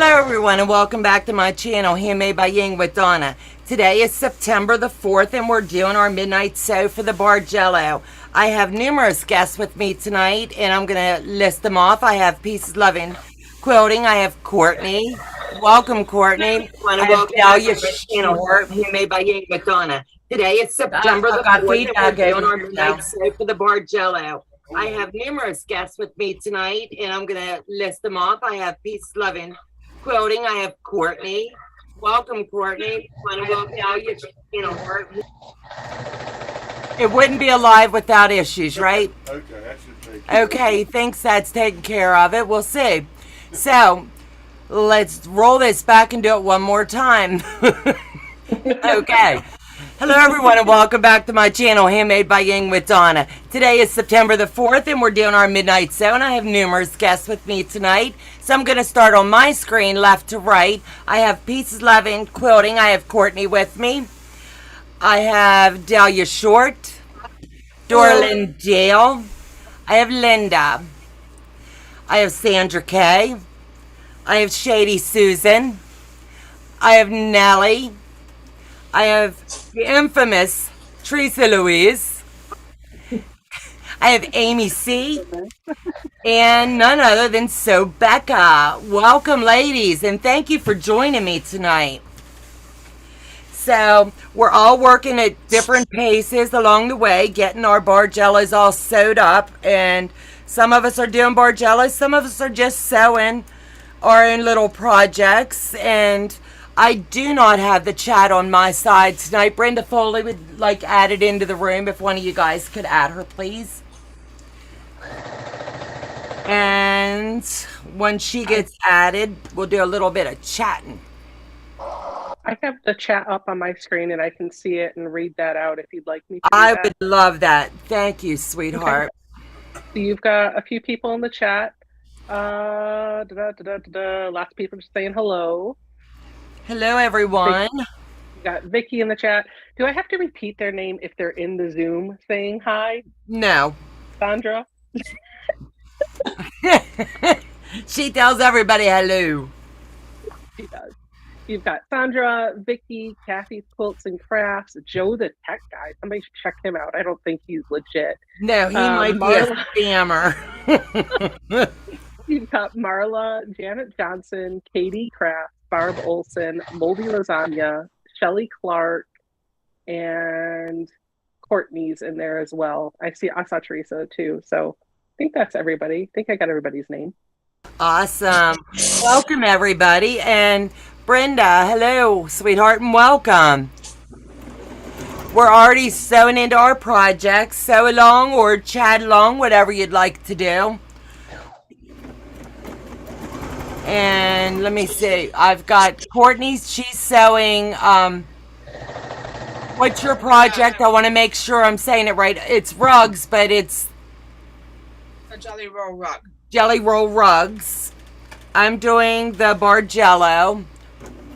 Hello everyone and welcome back to my channel, Handmade by Ying with Donna. Today is September the 4th and we're doing our midnight sew for the Bargello. I have numerous guests with me tonight and I'm going to list them off. I have Pieces Loving Quilting. I have Courtney. Welcome, Courtney. I have Dahlia Short, Handmade by Ying with Donna. Today is September the 4th and we're doing our midnight sew for the Bargello. I have numerous guests with me tonight and I'm going to list them off. I have Pieces Loving Quilting. I have Courtney. Welcome, Courtney. It wouldn't be alive without issues, right? Okay, that should take. Okay, thinks that's taken care of it. We'll see. So let's roll this back and do it one more time. Okay. Hello everyone and welcome back to my channel, Handmade by Ying with Donna. Today is September the 4th and we're doing our midnight sew and I have numerous guests with me tonight. So I'm going to start on my screen left to right. I have Pieces Loving Quilting. I have Courtney with me. I have Dahlia Short, Dorlyn Dale. I have Linda. I have Sandra Kay. I have Shady Susan. I have Nellie. I have the infamous Teresa Louise. I have Amy C. And none other than Becca. Welcome, ladies, and thank you for joining me tonight. So we're all working at different paces along the way, getting our Bargellos all sewed up. And some of us are doing Bargellos, some of us are just sewing or in little projects. And I do not have the chat on my side tonight. Brenda Foley would like add it into the room. If one of you guys could add her, please. And when she gets added, we'll do a little bit of chatting. I have the chat up on my screen and I can see it and read that out if you'd like me to. I would love that. Thank you, sweetheart. Okay. So you've got a few people in the chat. Lots of people just saying hello. Hello, everyone. We got Vicky in the chat. Do I have to repeat their name if they're in the Zoom saying hi? No. Sandra? She tells everybody hello. She does. You've got Sandra, Vicky, Kathy's Quilts and Crafts, Joe the tech guy. Somebody should check him out. I don't think he's legit. No, he might be a scammer. You've got Marla, Janet Johnson, Katie Kraft, Barb Olson, Moldy Lasagna, Shelly Clark, and Courtney's in there as well. I saw Teresa too. So I think that's everybody. I think I got everybody's name. Awesome. Welcome, everybody. And Brenda, hello, sweetheart, and welcome. We're already sewing into our projects. Sew along or chat along, whatever you'd like to do. And let me see. I've got Courtney's. She's sewing. What's your project? I want to make sure I'm saying it right. It's rugs, but it's a Jelly Roll rug. Jelly Roll rugs. I'm doing the Bargello.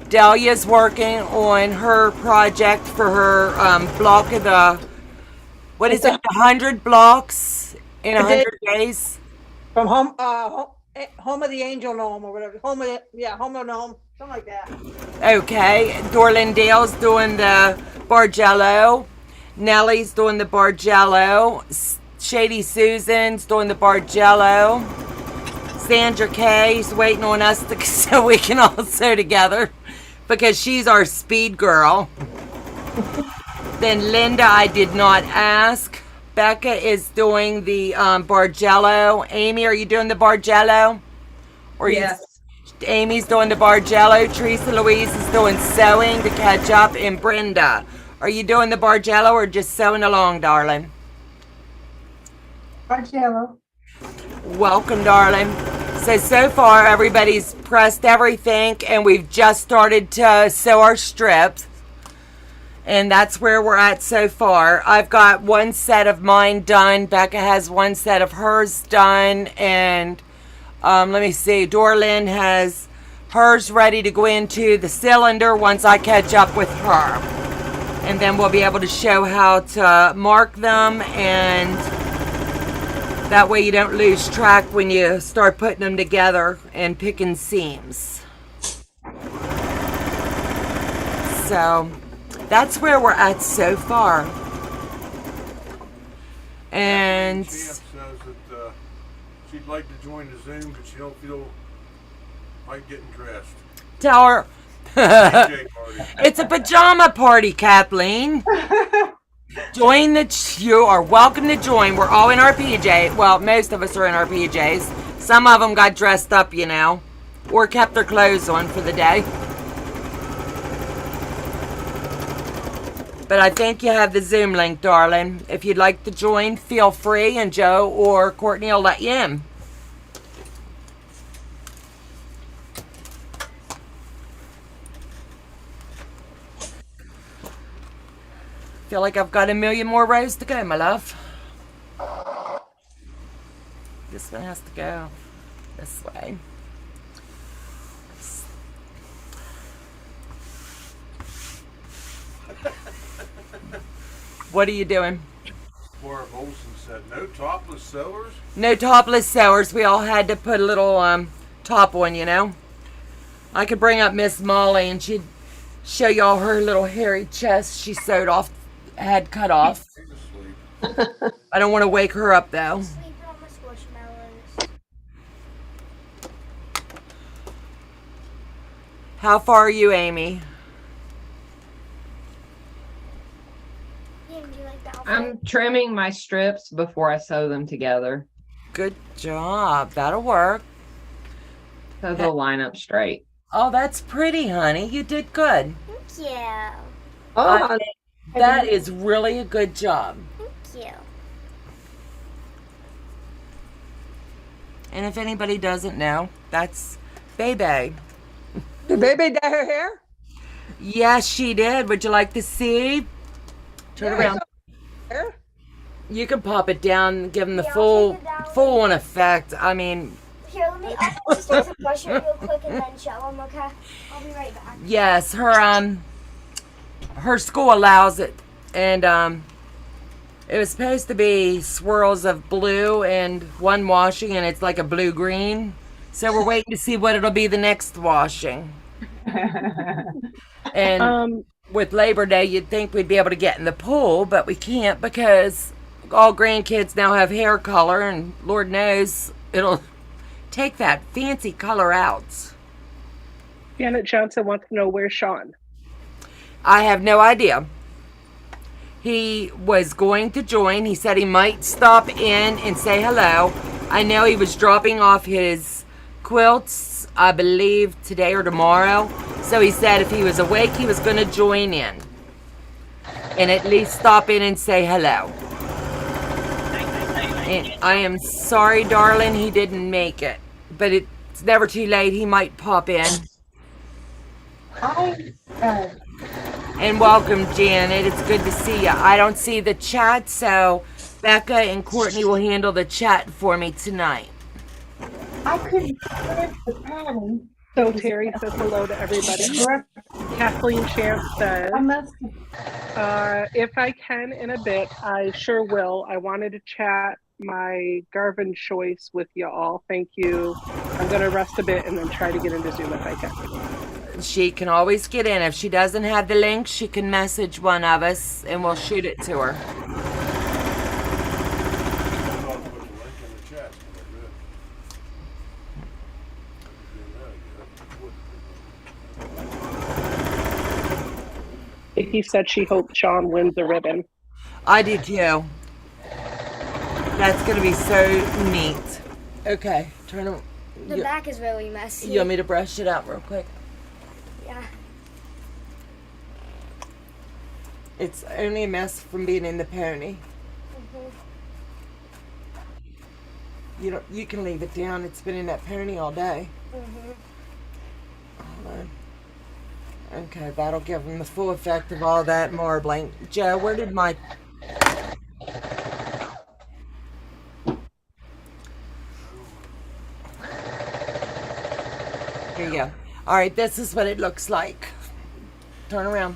Dahlia's working on her project for her block of the, what is it, 100 blocks in 100 days? From Home of the Angel Gnome or whatever. Home of the Gnome, something like that. Okay. Dorlyn Dale's doing the Bargello. Nellie's doing the Bargello. Shady Susan's doing the Bargello. Sandra Kay's waiting on us so we can all sew together because she's our speed girl. Then Linda, I did not ask. Becca is doing the Bargello. Amy, are you doing the Bargello? Or yes. Amy's doing the Bargello. Teresa Louise is doing sewing to catch up. And Brenda, are you doing the Bargello or just sewing along, darling? Bargello. Welcome, darling. So far, everybody's pressed everything, and we've just started to sew our strips. And that's where we're at so far. I've got one set of mine done. Becca has one set of hers done. And let me see. Dorlyn has hers ready to go into the cylinder once I catch up with her. And then we'll be able to show how to mark them. And that way you don't lose track when you start putting them together and picking seams. So that's where we're at so far. And Champ says that she'd like to join the Zoom, but she don't feel like getting dressed. tell her PJ party. it's a pajama party, Kathleen. Join you are welcome to join. We're all in our PJ. Well, most of us are in our PJs. Some of them got dressed up, you know, or kept their clothes on for the day. But I think you have the Zoom link, darling. If you'd like to join, feel free, and Joe or Courtney will let you in. Feel like I've got a million more rows to go, my love. This one has to go this way. What are you doing? Barb Olson said, no topless sewers? No topless sewers. We all had to put a little top on, you know. I could bring up Miss Molly and she'd show y'all her little hairy chest she sewed off, had cut off. I don't want to wake her up though. Sleeping on my squishmallows. How far are you, Amy? Ying, do you like the outfit? I'm trimming my strips before I sew them together Good job. That'll work. so they'll line up straight. Oh, that's pretty, honey. You did good. Thank you. Oh, That is really a good job. Thank you. And if anybody doesn't know, that's Bebe. did baby dye her hair? Yes, she did. Would you like to see? Turn Yeah, around. Hair? You can pop it down, give them the Yeah, I'll full, take it down. full on effect. I mean, Here, let me. I'll just take some brush it real quick and then show them. Okay, I'll be right back. yes, her school allows it, and it was supposed to be swirls of blue and one washing, and it's like a blue green. So we're waiting to see what it'll be the next washing. And with Labor Day, you'd think we'd be able to get in the pool, but we can't because all grandkids now have hair color, and Lord knows it'll take that fancy color out. Janet Johnson wants to know where's Sean. I have no idea. He was going to join. He said he might stop in and say hello. I know he was dropping off his quilts, I believe, today or tomorrow. So he said if he was awake, he was going to join in. And at least stop in and say hello. And I am sorry, darling, he didn't make it. But it's never too late. He might pop in. And welcome, Janet. It's good to see you. I don't see the chat, so Becca and Courtney will handle the chat for me tonight. I couldn't press the pattern. So Terry says hello to everybody. Kathleen Champ says, I must if I can in a bit, I sure will. I wanted to chat my Garvin choice with you all. Thank you. I'm going to rest a bit and then try to get into Zoom if I can. She can always get in. If she doesn't have the link, she can message one of us and we'll shoot it to her. I'll put the link in the chat. He said she hoped Sean wins the ribbon. I do too. That's going to be so neat. Okay, turn them. The back is really messy. You want me to brush it out real quick? Yeah. It's only a mess from being in the pony. You can leave it down. It's been in that pony all day. Hold on. Okay, that'll give them the full effect of all that marbling. Joe, where did my... Here you go. All right, this is what it looks like. Turn around.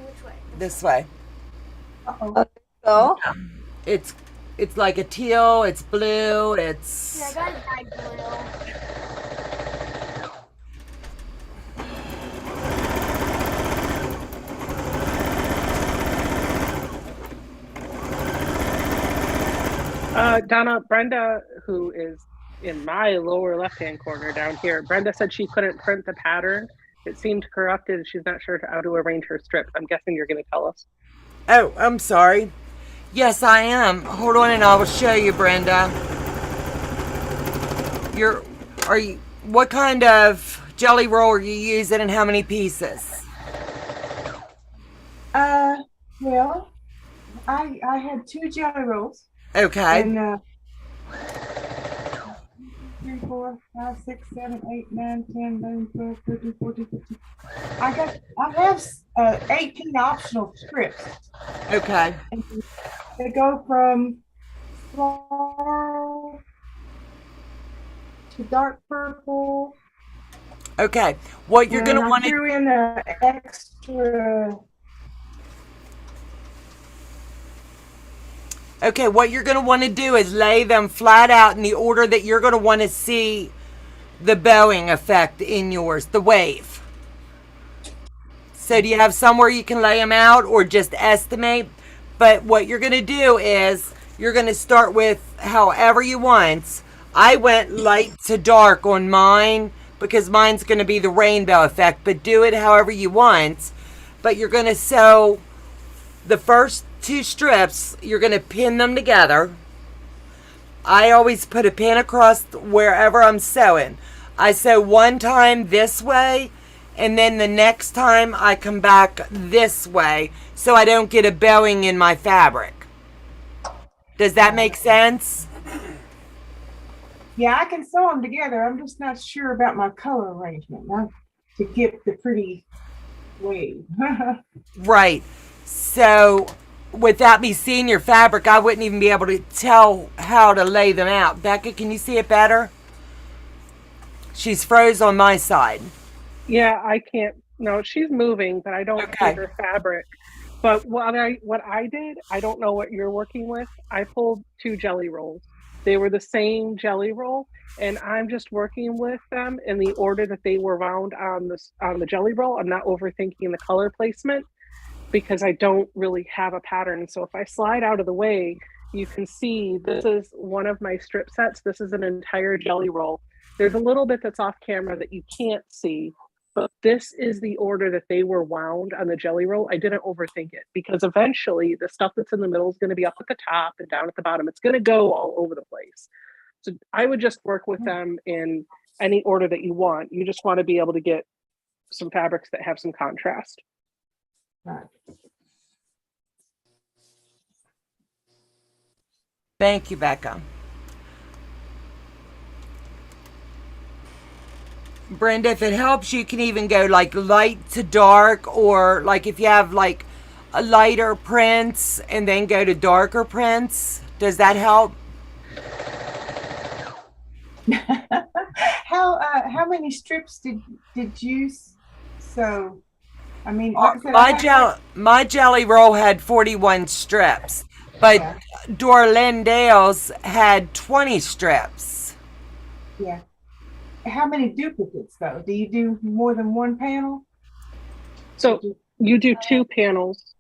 Which way? This way. So, It's like a teal, it's blue, Yeah, I it's... got it dyed blue. Donna, Brenda, who is in my lower left-hand corner down here, Brenda said she couldn't print the pattern. It seemed corrupted. She's not sure how to arrange her strips. I'm guessing you're going to tell us. Oh, I'm sorry. Yes, I am. Hold on and I will show you, Brenda. What kind of jelly roll are you using and how many pieces? Well, I had 2 jelly rolls. Okay. And 3, 4, 5, 6, 7, 8, 9, 10, 11, 12, 13, 14, 15. I have 18 optional strips. Okay. And they go from floral to dark purple. Okay. What you're And going to I want to threw in an extra. Okay, what you're going to want to do is lay them flat out in the order that you're going to want to see the bowing effect in yours, the wave. So do you have somewhere you can lay them out or just estimate? But what you're going to do is you're going to start with however you want. I went light to dark on mine because mine's going to be the rainbow effect, but do it however you want. But you're going to sew the first 2 strips, you're going to pin them together. I always put a pin across wherever I'm sewing. I sew one time this way, and then the next time I come back this way so I don't get a bowing in my fabric. Does that make sense? Yeah, I can sew them together. I'm just not sure about my color arrangement to get the pretty wave. Right. So without me seeing your fabric, I wouldn't even be able to tell how to lay them out. Becca, can you see it better? She's froze on my side. Yeah, I can't. No, she's moving, but I don't see her fabric. But what I did, I don't know what you're working with. I pulled 2 jelly rolls. They were the same jelly roll, and I'm just working with them in the order that they were wound on the jelly roll. I'm not overthinking the color placement because I don't really have a pattern. So if I slide out of the way, you can see this is one of my strip sets. This is an entire jelly roll. There's a little bit that's off camera that you can't see, but this is the order that they were wound on the jelly roll. I didn't overthink it because eventually the stuff that's in the middle is going to be up at the top and down at the bottom. It's going to go all over the place. So I would just work with them in any order that you want. You just want to be able to get some fabrics that have some contrast. Right. Thank you, Becca. Brenda, if it helps, you can even go like light to dark, or like if you have like a lighter prints and then go to darker prints. Does that help? How many strips did you sew? I mean, like I said, my jelly roll had 41 strips, but Yeah. Dorlandale's had 20 strips. Yeah. How many duplicates though? Do you do more than one panel? So you do 2 panels.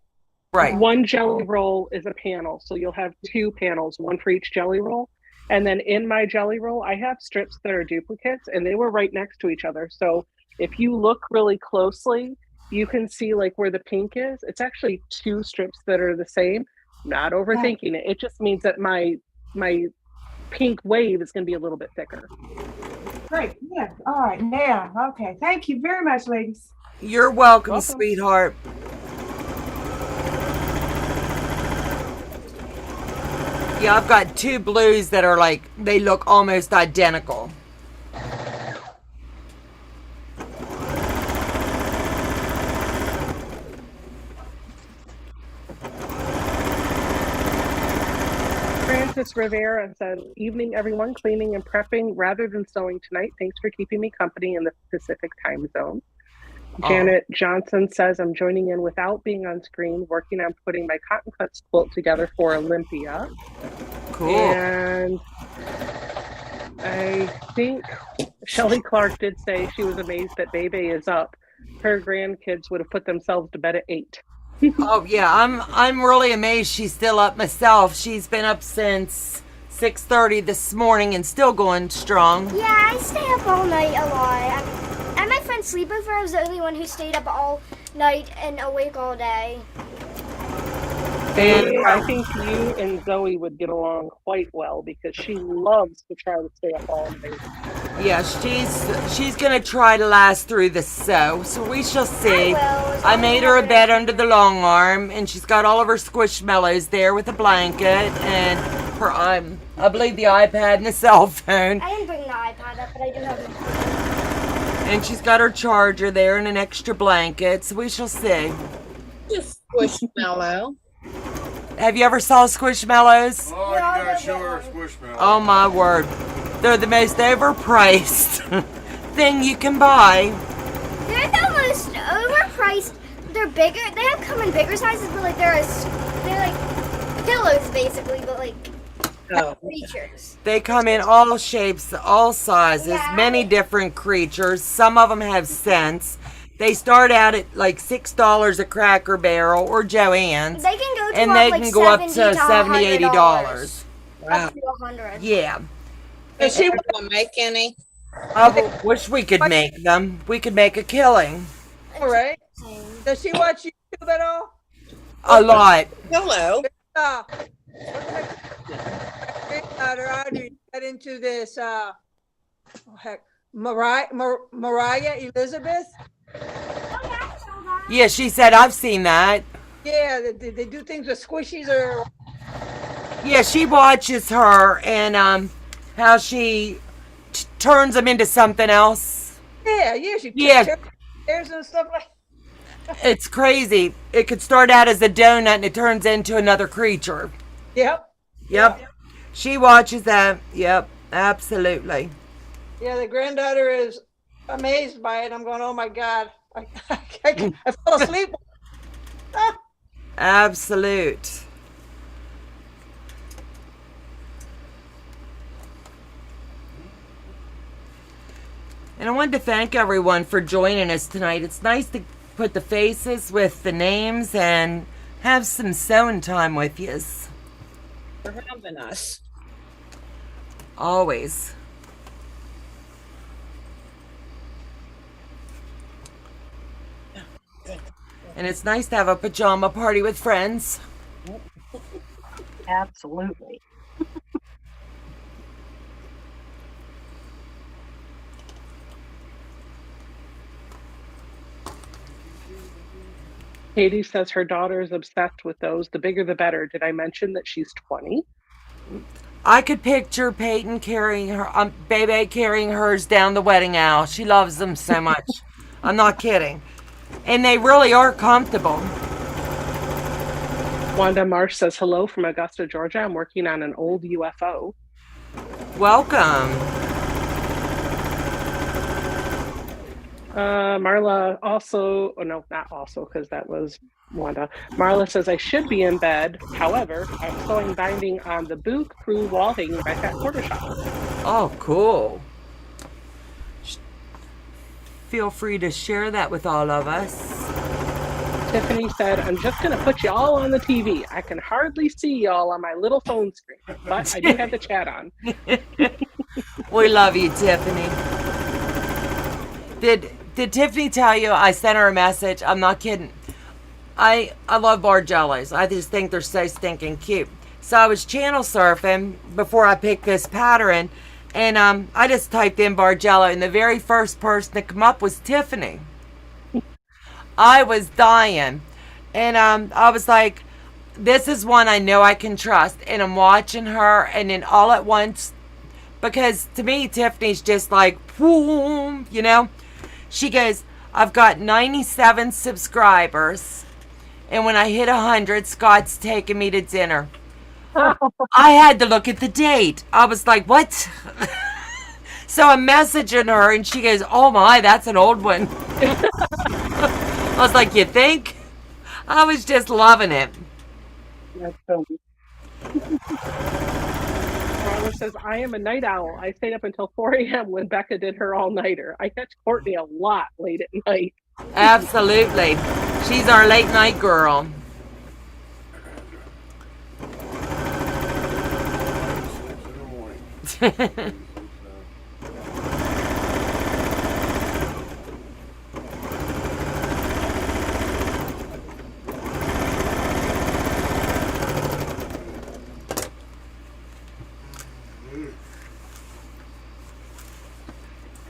Right. One jelly roll is a panel. So you'll have 2 panels, one for each jelly roll. And then in my jelly roll, I have strips that are duplicates and they were right next to each other. So if you look really closely, you can see like where the pink is. It's actually 2 strips that are the same. Not overthinking it. It just means that my pink wave is going to be a little bit thicker. Great. Yeah. All right. Now, okay. Thank you very much, ladies. You're welcome, sweetheart. Yeah, I've got 2 blues that are like, they look almost identical. Francis Rivera said, evening everyone, cleaning and prepping rather than sewing tonight. Thanks for keeping me company in the Pacific time zone. Janet Johnson says, I'm joining in without being on screen, working on putting my cotton cuts quilt together for Olympia. Cool. And I think Shelley Clark did say she was amazed that Bebe is up. Her grandkids would have put themselves to bed at 8. Oh yeah, I'm really amazed she's still up myself. She's been up since 6:30 this morning and still going strong. Yeah, I stay up all night a lot. At my friend's sleepover, I was the only one who stayed up all night and awake all day. And I think you and Zoe would get along quite well because she loves to try to stay up all night. Yeah, she's gonna try to last through the sew, so we shall see. I made her a bed under the long arm, and she's got all of her squishmallows there with a blanket and her I believe the iPad and the cell phone. I didn't bring the iPad up, but I do have my. And she's got her charger there and an extra blanket, so we shall see. Just squishmallow. Have you ever saw squishmallows? Oh, you gotta show her a squishmallow. Oh my word. They're the most overpriced thing you can buy. They're the most overpriced. They're bigger. They have come in bigger sizes, but like they're like pillows basically, but like creatures. They come in all shapes, all sizes, Yeah. many different creatures. Some of them have scents. They start out at like $6 a Cracker Barrel or Joann's. They can go to And up, they like can go up to $70 $70, $80. Wow. Up to $100. Yeah. Does she want to make any? I wish we could make them. We could make a killing. All right. Does she watch YouTube at all? A lot. Hello. Uh, granddaughter Audrey got into this, Mariah Elizabeth. Yeah, she said, I've seen that. Yeah, they do things with squishies or. Yeah, she watches her and how she turns them into something else. Yeah, she Yeah. chairs and stuff like. It's crazy. It could start out as a donut and it turns into another creature. Yep. Yep. She watches that. Yep, absolutely. Yeah, the granddaughter is amazed by it. I'm going, oh my God. I fell asleep. Absolute. And I wanted to thank everyone for joining us tonight. It's nice to put the faces with the names and have some sewing time with you. For having us. Always. And it's nice to have a pajama party with friends. Absolutely. Katie says her daughter is obsessed with those. The bigger the better. Did I mention that she's 20? I could picture Peyton carrying her, Bebe carrying hers down the wedding aisle. She loves them so much. I'm not kidding. And they really are comfortable. Wanda Marsh says hello from Augusta, Georgia. I'm working on an old UFO. Welcome. Marla also, oh no, not also, because that was Wanda. Marla says I should be in bed. However, I'm sewing binding on the Boo Crew wall hanging by Fat Quarter Shop. Oh, cool. Feel free to share that with all of us. Tiffany said, I'm just going to put you all on the TV. I can hardly see y'all on my little phone screen, but I do have the chat on. We love you, Tiffany. Did Tiffany tell you I sent her a message? I'm not kidding. I love Bargellos. I just think they're so stinking cute. So I was channel surfing before I picked this pattern, and I just typed in Bargello, and the very first person to come up was Tiffany. I was dying. And I was like, this is one I know I can trust. And I'm watching her, and then all at once, because to me, Tiffany's just like, boom, you know? She goes, I've got 97 subscribers, and when I hit 100, Scott's taking me to dinner. I had to look at the date. I was like, what? So I'm messaging her, and she goes, oh my, that's an old one. I was like, you think? I was just loving it. That's so Marla says, I am a night owl. I stayed up until 4 a.m. when Becca did her all-nighter. I catch Courtney a lot late at night. Absolutely. She's our late night girl.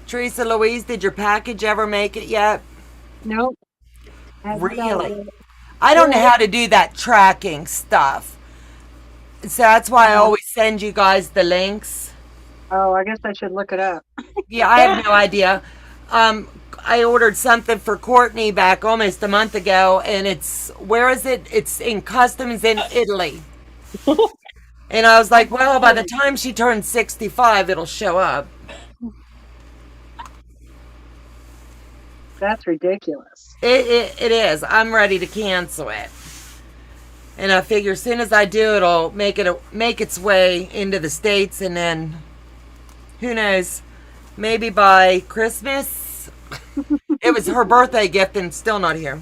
Teresa Louise, did your package ever make it yet? Nope. Really? I don't know how to do that tracking stuff. So that's why I always send you guys the links. Oh, I guess I should look it up. Yeah, I have no idea. I ordered something for Courtney back almost a month ago, and where is it? It's in customs in Italy. And I was like, well, by the time she turns 65, it'll show up. That's ridiculous. It is. I'm ready to cancel it. And I figure as soon as I do, it'll make its way into the States, and then who knows, maybe by Christmas. It was her birthday gift and still not here.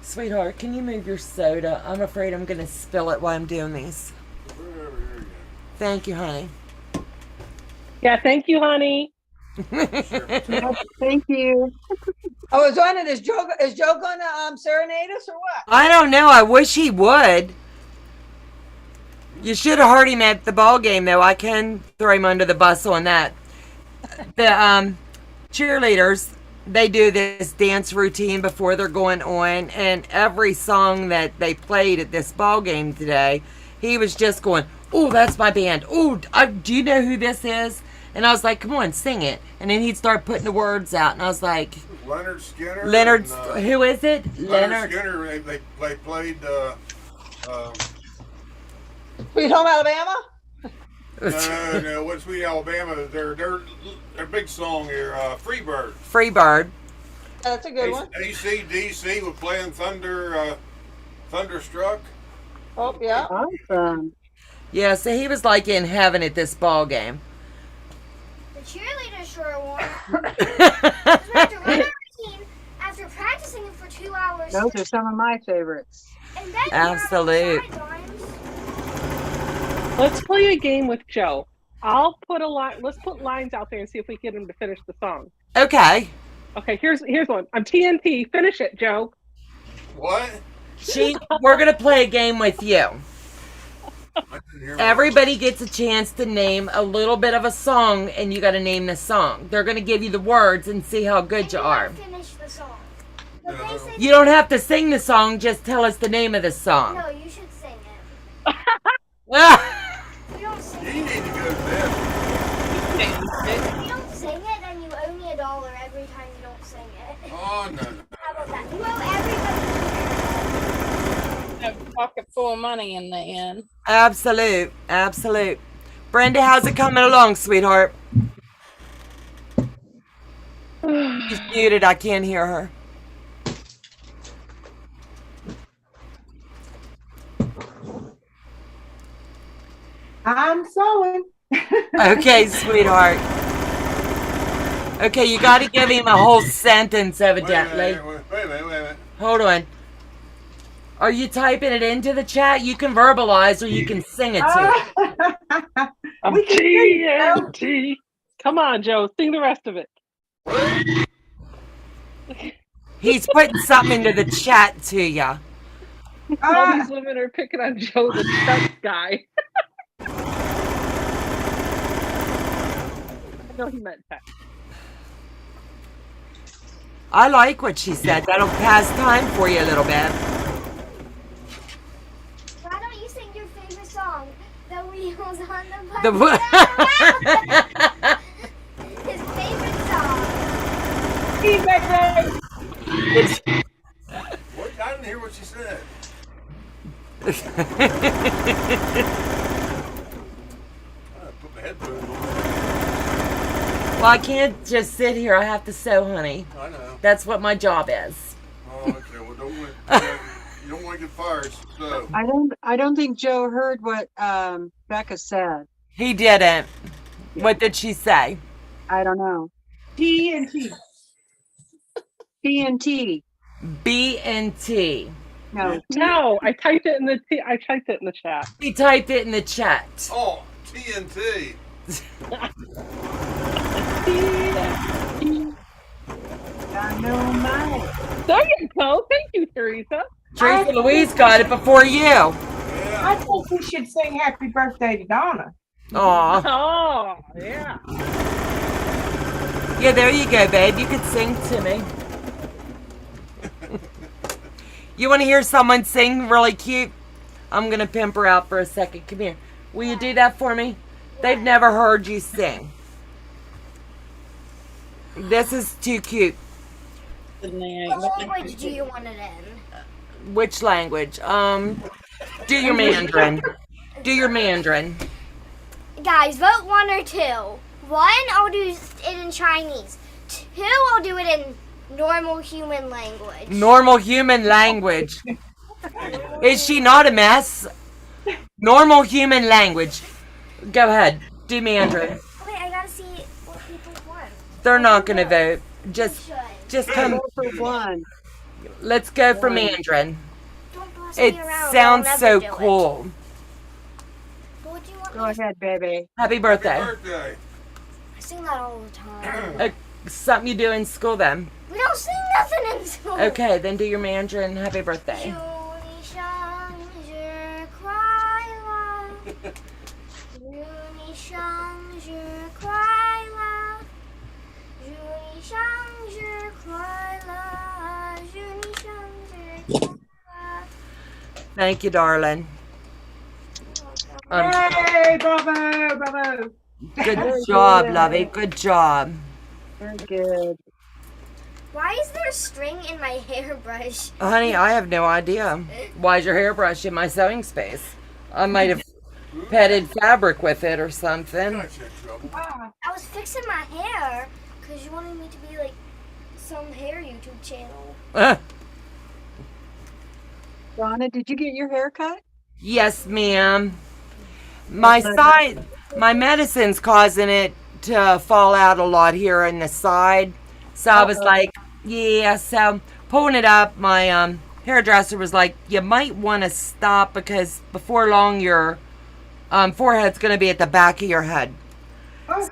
Sweetheart, can you move your soda? I'm afraid I'm going to spill it while I'm doing these. Thank you, honey. Yeah, thank you, honey. Thank you. I was wondering, is Joe gonna serenade us or what? I don't know. I wish he would. You should have heard him at the ball game, though. I can throw him under the bus on that. The cheerleaders, they do this dance routine before they're going on, and every song that they played at this ball game today, he was just going, "Oh, that's my band. Oh, do you know who this is?" And I was like, "Come on, sing it." And then he'd start putting the words out, and I was like, Leonard Skinner. who is it? Leonard Skinner. They played. Sweet Home Alabama? No, what's Sweet Alabama? Their big song here, Freebird. Freebird. That's a good one. AC/DC was playing Thunderstruck. Oh, yeah. Awesome. Yeah, so he was like in heaven at this ball game. The cheerleaders sure won. We had to run our routine after practicing it for 2 hours. Those are some of my favorites. And then Absolute. Let's play a game with Joe. I'll put a line. Let's put lines out there and see if we get him to finish the song. Okay. Okay, here's one. I'm TNT. Finish it, Joe. What? We're gonna play a game with you. Everybody gets a chance to name a little bit of a song, and you got to name the song. They're gonna give you the words and see how good you are. Finish the song. You don't have to sing the song. Just tell us the name of the song. No, you should sing it. You don't sing You it. need to go to bed. If you don't sing it, then you owe me $1 every time you don't sing it. Oh no. How about that? You owe everybody. Have a pocket full of money in the end. Absolute. Brenda, how's it coming along, sweetheart? She's muted. I can't hear her. I'm sewing. Okay, sweetheart. Okay, you got to give him a whole sentence, evidently. Wait a minute. Hold on. Are you typing it into the chat? You can verbalize or you can sing it too. I'm We can sing it, Joe. TNT. Come on, Joe. Sing the rest of it. He's putting something into the chat to ya. All these women are picking on Joe, the tech guy. I know he meant that. I like what she said. That'll pass time for you a little bit. Why don't you sing your favorite song? The wheels on the The bus. His favorite song. What? I didn't hear what she said. Put my headphones on. Well, I can't just sit here. I have to sew, honey. I know. That's what my job is. Oh, okay. Well, you don't want to get fired. So. I don't think Joe heard what Becca said. He didn't. What did she say? I don't know. TNT. TNT. B&T. No. No, I typed it in the chat. He typed it in the chat. Oh, TNT. Dynamite. There you go. Thank you, Teresa. Teresa Louise got it before you. Yeah. I think we should sing happy birthday to Donna. Aw. Oh, yeah. Yeah, there you go, babe. You could sing to me. You want to hear someone sing really cute? I'm going to pimp her out for a second. Come here. Will you do that for me? They've never heard you sing. This is too cute. What language do you want it in? Which language? Do your Mandarin. Do your Mandarin. Guys, vote 1 or 2. 1, I'll do it in Chinese. 2, I'll do it in normal human language. Normal human language. Is she not a mess? Normal human language. Go ahead. Do Mandarin. Wait, I gotta see what people want. They're not going to vote. You Just should. come. For one. Let's go for Mandarin. Don't boss It me around. sounds I'll so never do it. cool. What do you want Go me to ahead, baby. Happy birthday. Birthday. I sing that all the time. Something you do in school then. We don't sing nothing in school. Okay, then do your Mandarin. Happy birthday. 祝你生日快乐，祝你生日快乐，祝你生日快乐，祝你生日快乐。 Thank you, darling. Yay, bravo, bravo. Good job, lovey. Good job. Very good. Why is there a string in my hairbrush? Honey, I have no idea. Why is your hairbrush in my sewing space? I might have petted fabric with it or something. Got you in trouble. Ah, I was fixing my hair because you wanted me to be like some hair YouTube channel. Donna, did you get your hair cut? Yes, ma'am. My medicine's causing it to fall out a lot here in the side. So I was like, yeah. So pulling it up, my hairdresser was like, you might want to stop because before long your forehead's going to be at the back of your head.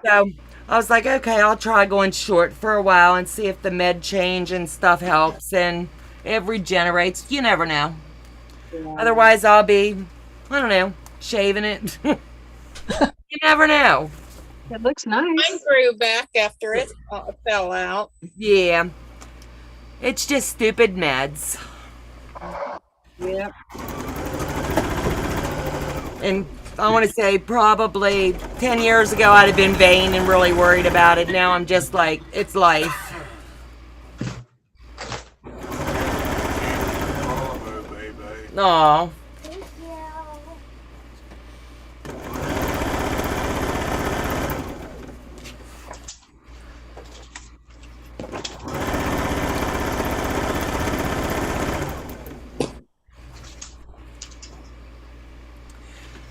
So I was like, okay, I'll try going short for a while and see if the med change and stuff helps and it regenerates. You never know. Otherwise, I'll be, I don't know, shaving it. You never know. It looks nice. Mine grew back after it fell out. Yeah. It's just stupid meds. Yep. And I want to say probably 10 years ago I'd have been vain and really worried about it. Now I'm just like, it's life. Oh, baby. Aw. Thank you.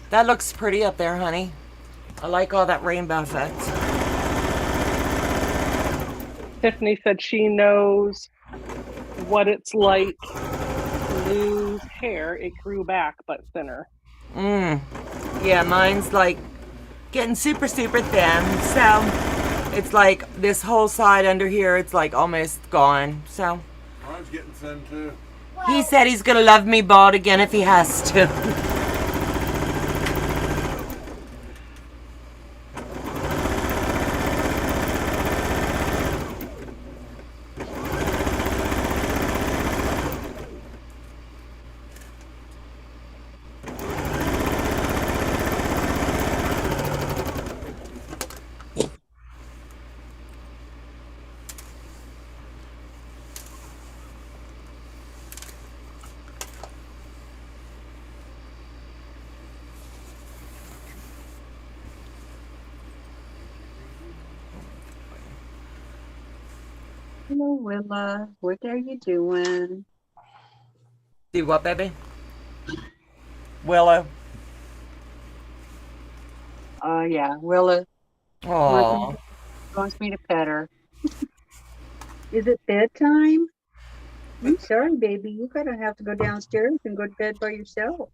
That looks pretty up there, honey. I like all that rainbow effect. Tiffany said she knows what it's like to lose hair. It grew back, but thinner. Yeah, mine's like getting super, super thin. So it's like this whole side under here, it's like almost gone. So Mine's getting thin too. he said he's gonna love me bald again if he has to. Hello, Willa. What are you doing? Do what, baby? Willow. Oh, yeah. Willa Aw. wants me to pet her. Is it bedtime? I'm sorry, baby. You're gonna have to go downstairs and go to bed by yourself.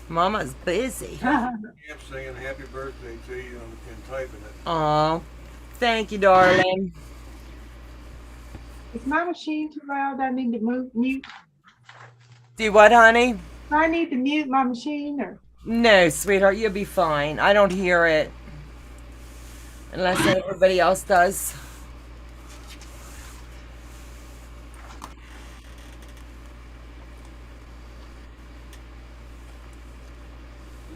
Mama's busy. I'm singing happy birthday to you and typing it. Aw, thank you, darling. Is my machine too loud? I need to mute. Do what, honey? Do I need to mute my machine or? No, sweetheart, you'll be fine. I don't hear it. Unless everybody else does.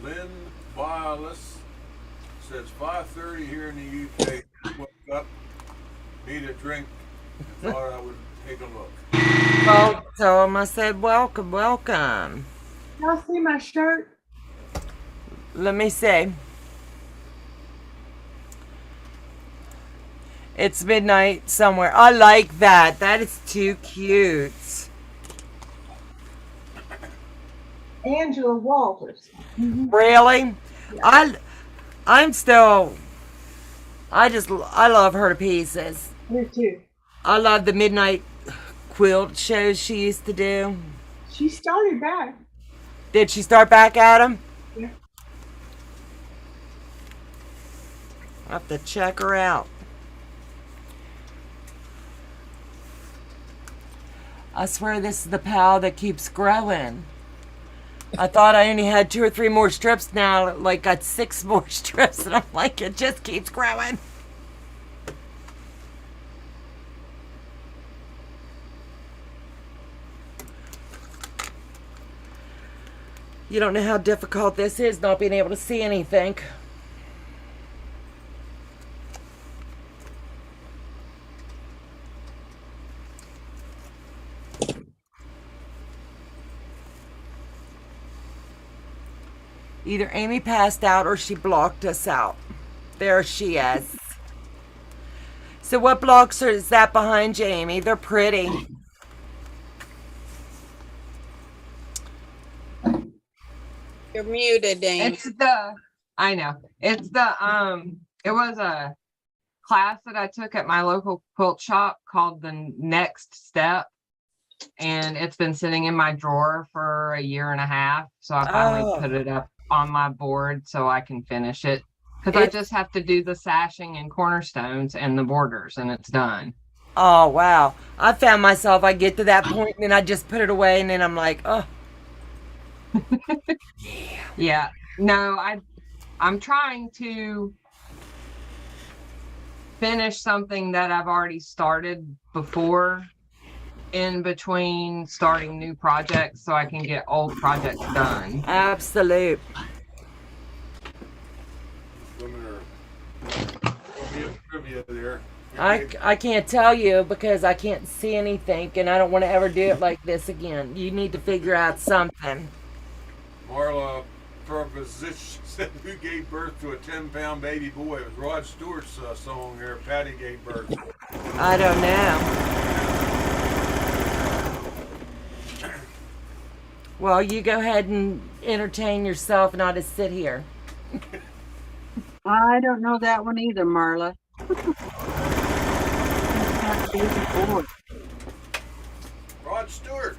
Lynn Bialis says 5:30 here in the UK. Woke up, need a drink, and thought I would take a look. Well, tell him I said welcome, welcome. Y'all see my shirt? Let me see. It's midnight somewhere. I like that. That is too cute. Angela Walters. Really? I'm still. I love her to pieces. Me too. I love the midnight quilt shows she used to do. She started back. Did she start back at them? Yeah. I'll have to check her out. I swear this is the pal that keeps growing. I thought I only had 2 or 3 more strips now, like got 6 more strips, and I'm like, it just keeps growing. You don't know how difficult this is, not being able to see anything. Either Amy passed out or she blocked us out. There she is. So what blocks is that behind you, Amy? They're pretty. You're muted, Amy. I know. It's it was a class that I took at my local quilt shop called The Next Step. And it's been sitting in my drawer for 1.5 years. So I finally put it up on my board so I can finish it. Because I just have to do the sashing and cornerstones and the borders and it's done. Oh, wow. I found myself, I get to that point and then I just put it away and then I'm like, oh. Yeah. No, I'm trying to finish something that I've already started before in between starting new projects so I can get old projects done. Absolute. Women are trivia there. I can't tell you because I can't see anything and I don't want to ever do it like this again. You need to figure out something. Marla Purvazich said, who gave birth to a 10-pound baby boy? It was Rod Stewart's song there. Patty gave birth. I don't know. Well, you go ahead and entertain yourself and I'll just sit here. I don't know that one either, Marla. Rod Stewart.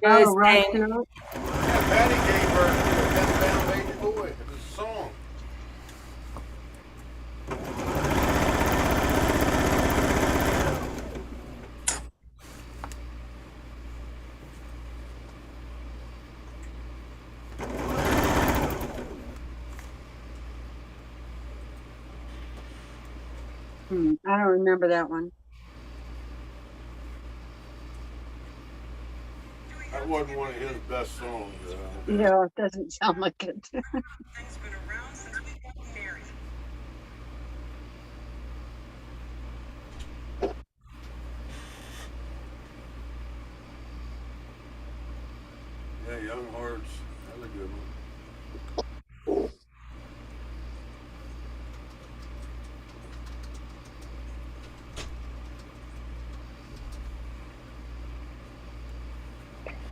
Oh, right. Yeah, Patty gave birth to a 10-pound baby boy. It was a song. I don't remember that one. That wasn't one of his best songs. No, it doesn't sound like it. Yeah, Young Hearts. That's a good one.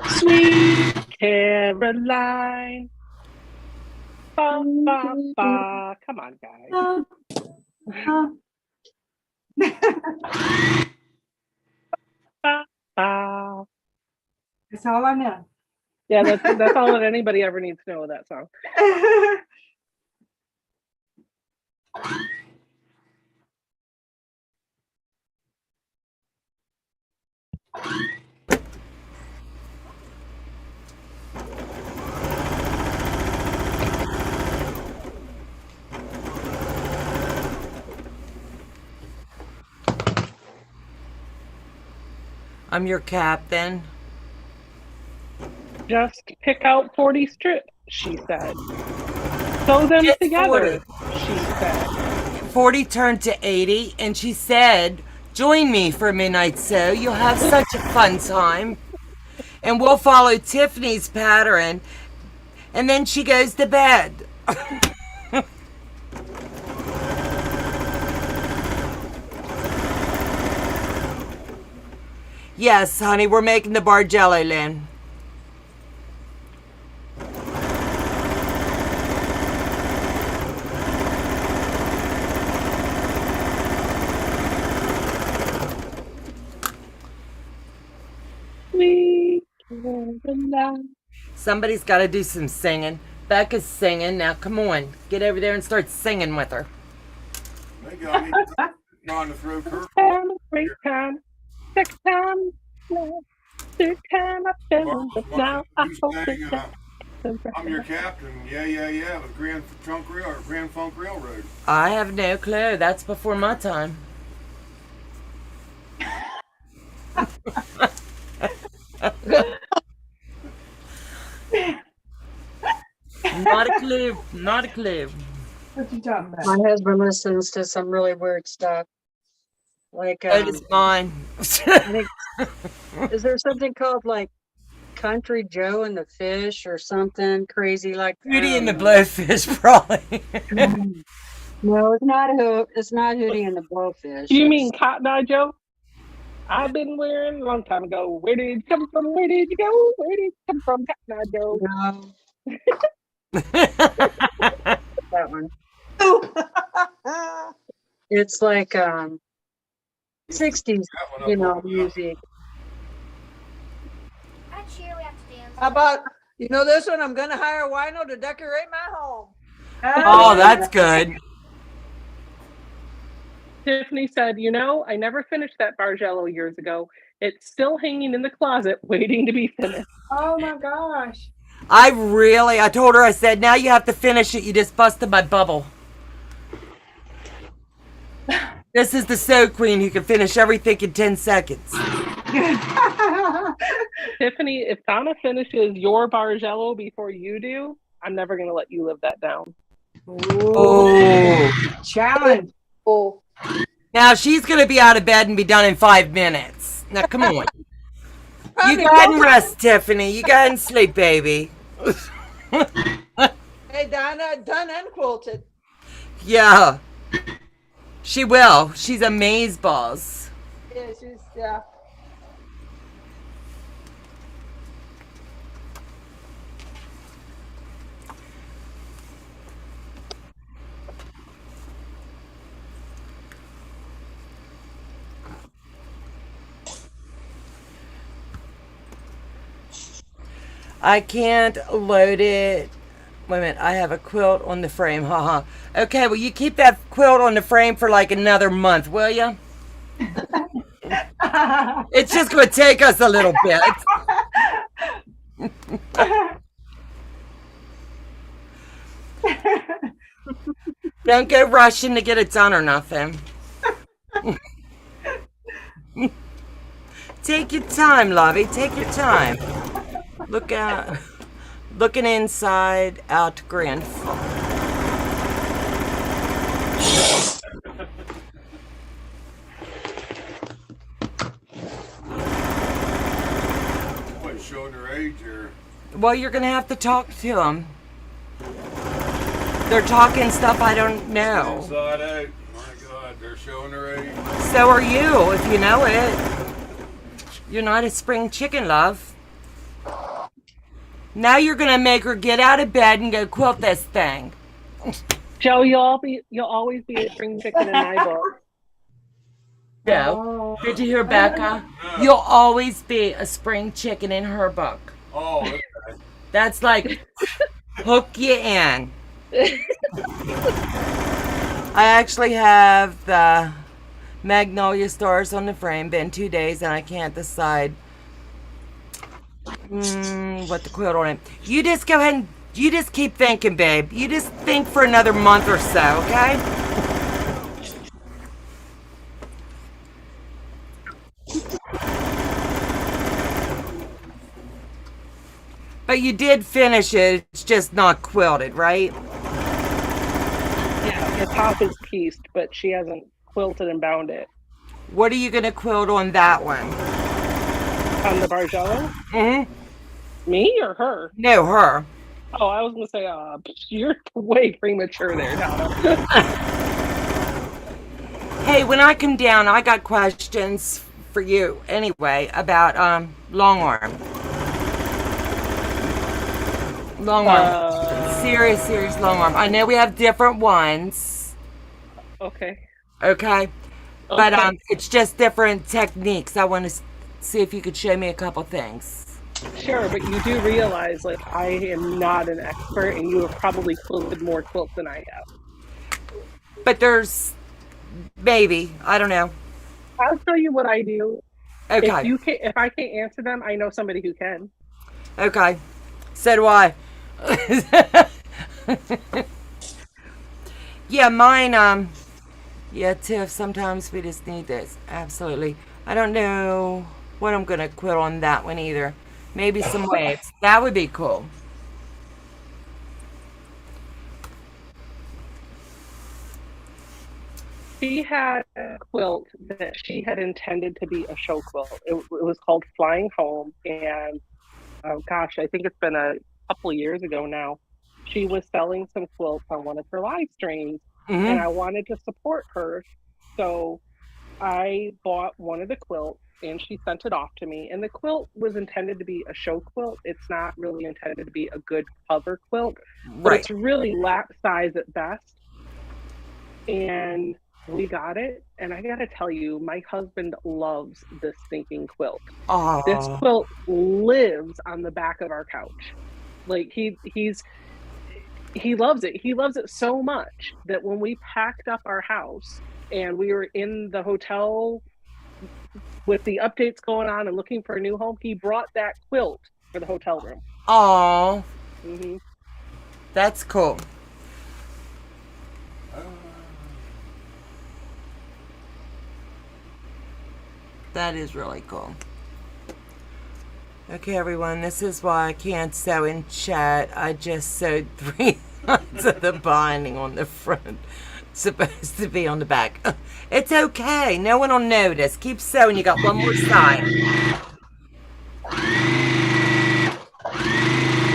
Sweet Caroline. Ba, ba, ba. Come on, guys. Ba, Ah. That's all I know. Yeah, that's all that anybody ever needs to know of that song. I'm your captain. Just pick out 40 strips, she said. Sew them It's together, she said. 40 turned to 80, and she said, join me for a midnight sew. You'll have such a fun time. And we'll follow Tiffany's pattern. And then she goes to bed. Yes, honey, we're making the Bargello, Lynn. Somebody's got to do some singing. Becca's singing. Now, come on. Get over there and start singing with her. They got me trying to throw curve. Great time. Next time. Third time I've been but now I hope it's I'm your captain. Yeah. With Grand Funk Railroad. I have no clue. That's before my time. Not a clue. Not a clue. What you talking about? My husband listens to some really weird stuff. Like, That is mine. I think, is there something called like Country Joe and the Fish or something crazy like that? Hootie and the Blowfish, probably. No, it's not Hootie and the Blowfish. You mean Cotton Eye Joe? I've been wearing a long time ago. Where did it come from? Where did you go? Where did it come from, Cotton Eye Joe? No. That one. It's like 60s, music. At cheer, we have to dance. How about, this one? I'm gonna hire a wino to decorate my home. Oh, that's good. Tiffany said, I never finished that Bargello years ago. It's still hanging in the closet waiting to be finished. Oh my gosh. I told her, I said, now you have to finish it. You just busted my bubble. This is the sew queen who can finish everything in 10 seconds. Tiffany, if Donna finishes your Bargello before you do, I'm never going to let you live that down. Oh. Challenge. Oh. Now she's going to be out of bed and be done in 5 minutes. Now, come on. You go ahead and rest, Tiffany. You go ahead and sleep, baby. Hey, Donna, done and quilted. Yeah. She will. She's amazeballs. Yeah. I can't load it. Wait a minute. I have a quilt on the frame. Haha. Okay, well, you keep that quilt on the frame for like another month, will you? It's just going to take us a little bit. Don't go rushing to get it done or nothing. Take your time, Lovey. Take your time. Look out. Looking inside out Grand Funk. What, showing her age or? Well, you're going to have to talk to them. They're talking stuff I don't know. Inside out. My God, they're showing her age. So are you, if you know it. You're not a spring chicken, love. Now you're going to make her get out of bed and go quilt this thing. Joe, you'll always be a spring chicken in my book. No. Did you hear Becca? No. You'll always be a spring chicken in her book. Oh, okay. That's like hook you in. I actually have the magnolia stars on the frame. Been 2 days and I can't decide what to quilt on it. You just go ahead and you just keep thinking, babe. You just think for another month or so, okay? But you did finish it. It's just not quilted, right? Yeah, the top is pieced, but she hasn't quilted and bound it. What are you going to quilt on that one? On the Bargello? Mm-hmm. Me or her? No, her. Oh, I was gonna say, you're way premature there, Donna. Hey, when I come down, I got questions for you anyway about long arm. Long arm. Serious long arm. I know we have different ones. Okay. Okay. But it's just different techniques. I want to see if you could show me a couple things. Sure, but you do realize, like, I am not an expert, and you have probably quilted more quilts than I have. But there's maybe, I don't know. I'll tell you what I do. Okay. If I can't answer them, I know somebody who can. Okay. So do I. Yeah, mine, yeah, Tiff, sometimes we just need this. Absolutely. I don't know what I'm going to quilt on that one either. Maybe some waves. That would be cool. She had a quilt that she had intended to be a show quilt. It was called Flying Home, and oh gosh, I think it's been a couple years ago now. She was selling some quilts on one of her live streams, and I wanted to support her, so I bought one of the quilts and she sent it off to me. And the quilt was intended to be a show quilt. It's not really intended to be a good cover quilt, but it's really lap size at best. And we got it. And I got to tell you, my husband loves this stinking quilt. Oh. This quilt lives on the back of our couch. Like he loves it. He loves it so much that when we packed up our house and we were in the hotel with the updates going on and looking for a new home, he brought that quilt for the hotel room. Oh. That's cool. That is really cool. Okay, everyone, this is why I can't sew in chat. I just sewed 3 lines of the binding on the front. It's supposed to be on the back. It's okay. No one will notice. Keep sewing. You got one more side.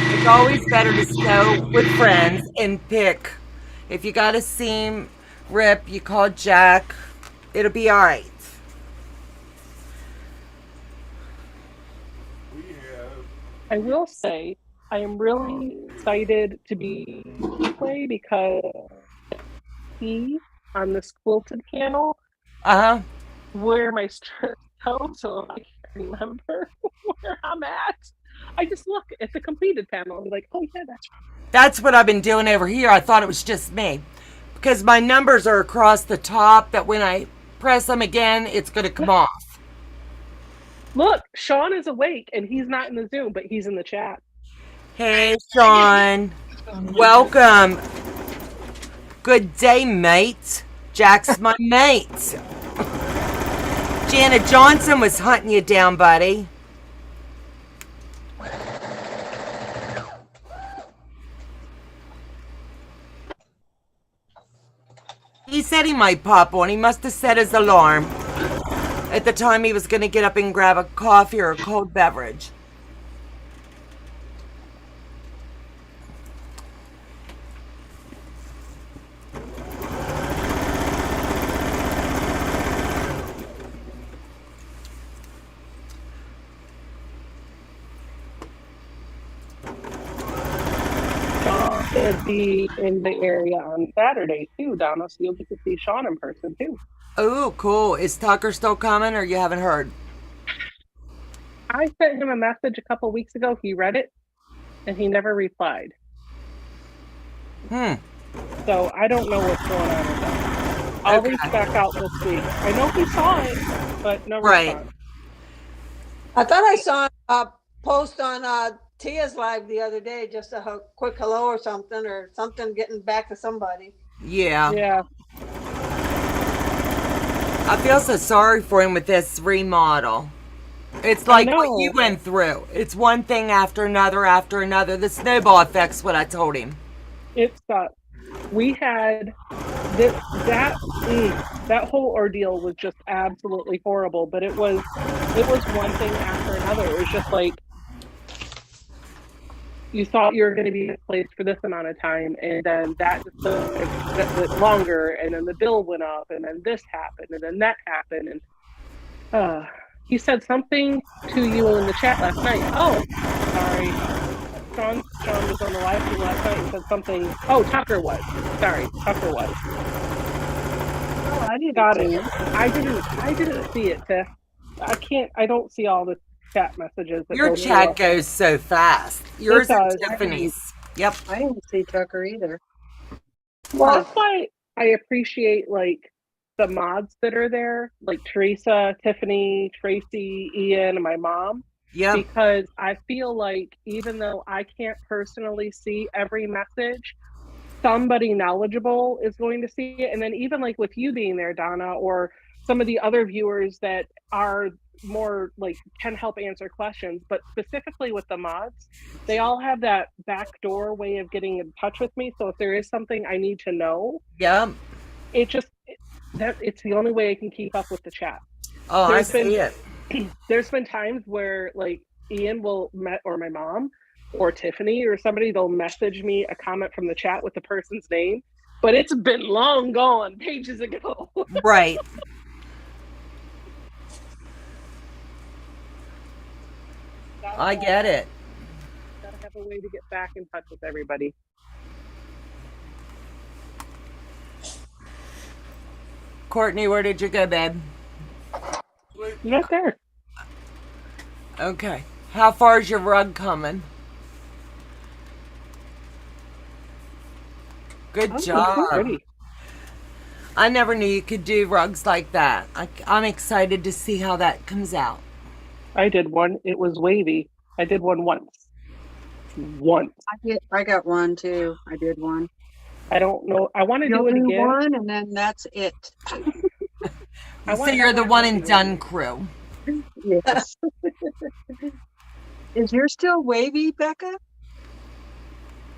It's always better to sew with friends and pick. If you got a seam rip, you call Jack. It'll be all right. I will say I am really excited to be play because he on this quilted panel where my strips go, so I can't remember where I'm at. I just look at the completed panel and be like, oh yeah, that's right. That's what I've been doing over here. I thought it was just me because my numbers are across the top that when I press them again, it's going to come off. Look, Sean is awake and he's not in the Zoom, but he's in the chat. Hey, Sean. Welcome. Good day, mate. Jack's my mate. Janet Johnson was hunting you down, buddy. He said he might pop on. He must have set his alarm at the time he was going to get up and grab a coffee or a cold beverage. Be in the area on Saturday too, Donna, so you'll get to see Sean in person too. Oh, cool. Is Tucker still coming, or you haven't heard? I sent him a message a couple weeks ago. He read it and he never replied. So I don't know what's going on with that. I'll reach back out this week. I know he saw it, but no response. I thought I saw a post on Tia's live the other day, just a quick hello or something getting back to somebody. Yeah. Yeah. I feel so sorry for him with this remodel. It's like what you went through. It's one thing after another after another. The snowball effect's what I told him. It sucks. We had that whole ordeal was just absolutely horrible, but it was one thing after another. It was just like you thought you were going to be in a place for this amount of time, and then that just took longer, and then the bill went up, and then this happened, and then that happened, and he said something to you in the chat last night. Oh, sorry. Sean was on the live stream last night and said something. Oh, Tucker was. Sorry, Tucker was. Oh, I didn't Got see it. I didn't see it, Tiff. I don't see all the chat messages. Your chat goes so fast. Yours and Tiffany's. Yep. I didn't see Tucker either. Well, that's why I appreciate like the mods that are there, like Teresa, Tiffany, Tracy, Ian, and my mom. Yeah. Because I feel like even though I can't personally see every message, somebody knowledgeable is going to see it. And then even like with you being there, Donna, or some of the other viewers that are more like can help answer questions, but specifically with the mods, they all have that backdoor way of getting in touch with me. So if there is something I need to know, it's the only way I can keep up with the chat. Oh, I see it. There's been times where like Ian will or my mom or Tiffany or somebody, they'll message me a comment from the chat with the person's name, but it's been long gone pages ago. Right. I get it. Gotta have a way to get back in touch with everybody. Courtney, where did you go, babe? You're not there. Okay. How far is your rug coming? Good job. I never knew you could do rugs like that. I'm excited to see how that comes out. I did one. It was wavy. I did one once. I got one too. I did one. I don't know. I want to do it again. One, and then that's it. So you're the one and done crew. Yes. Is yours still wavy, Becca?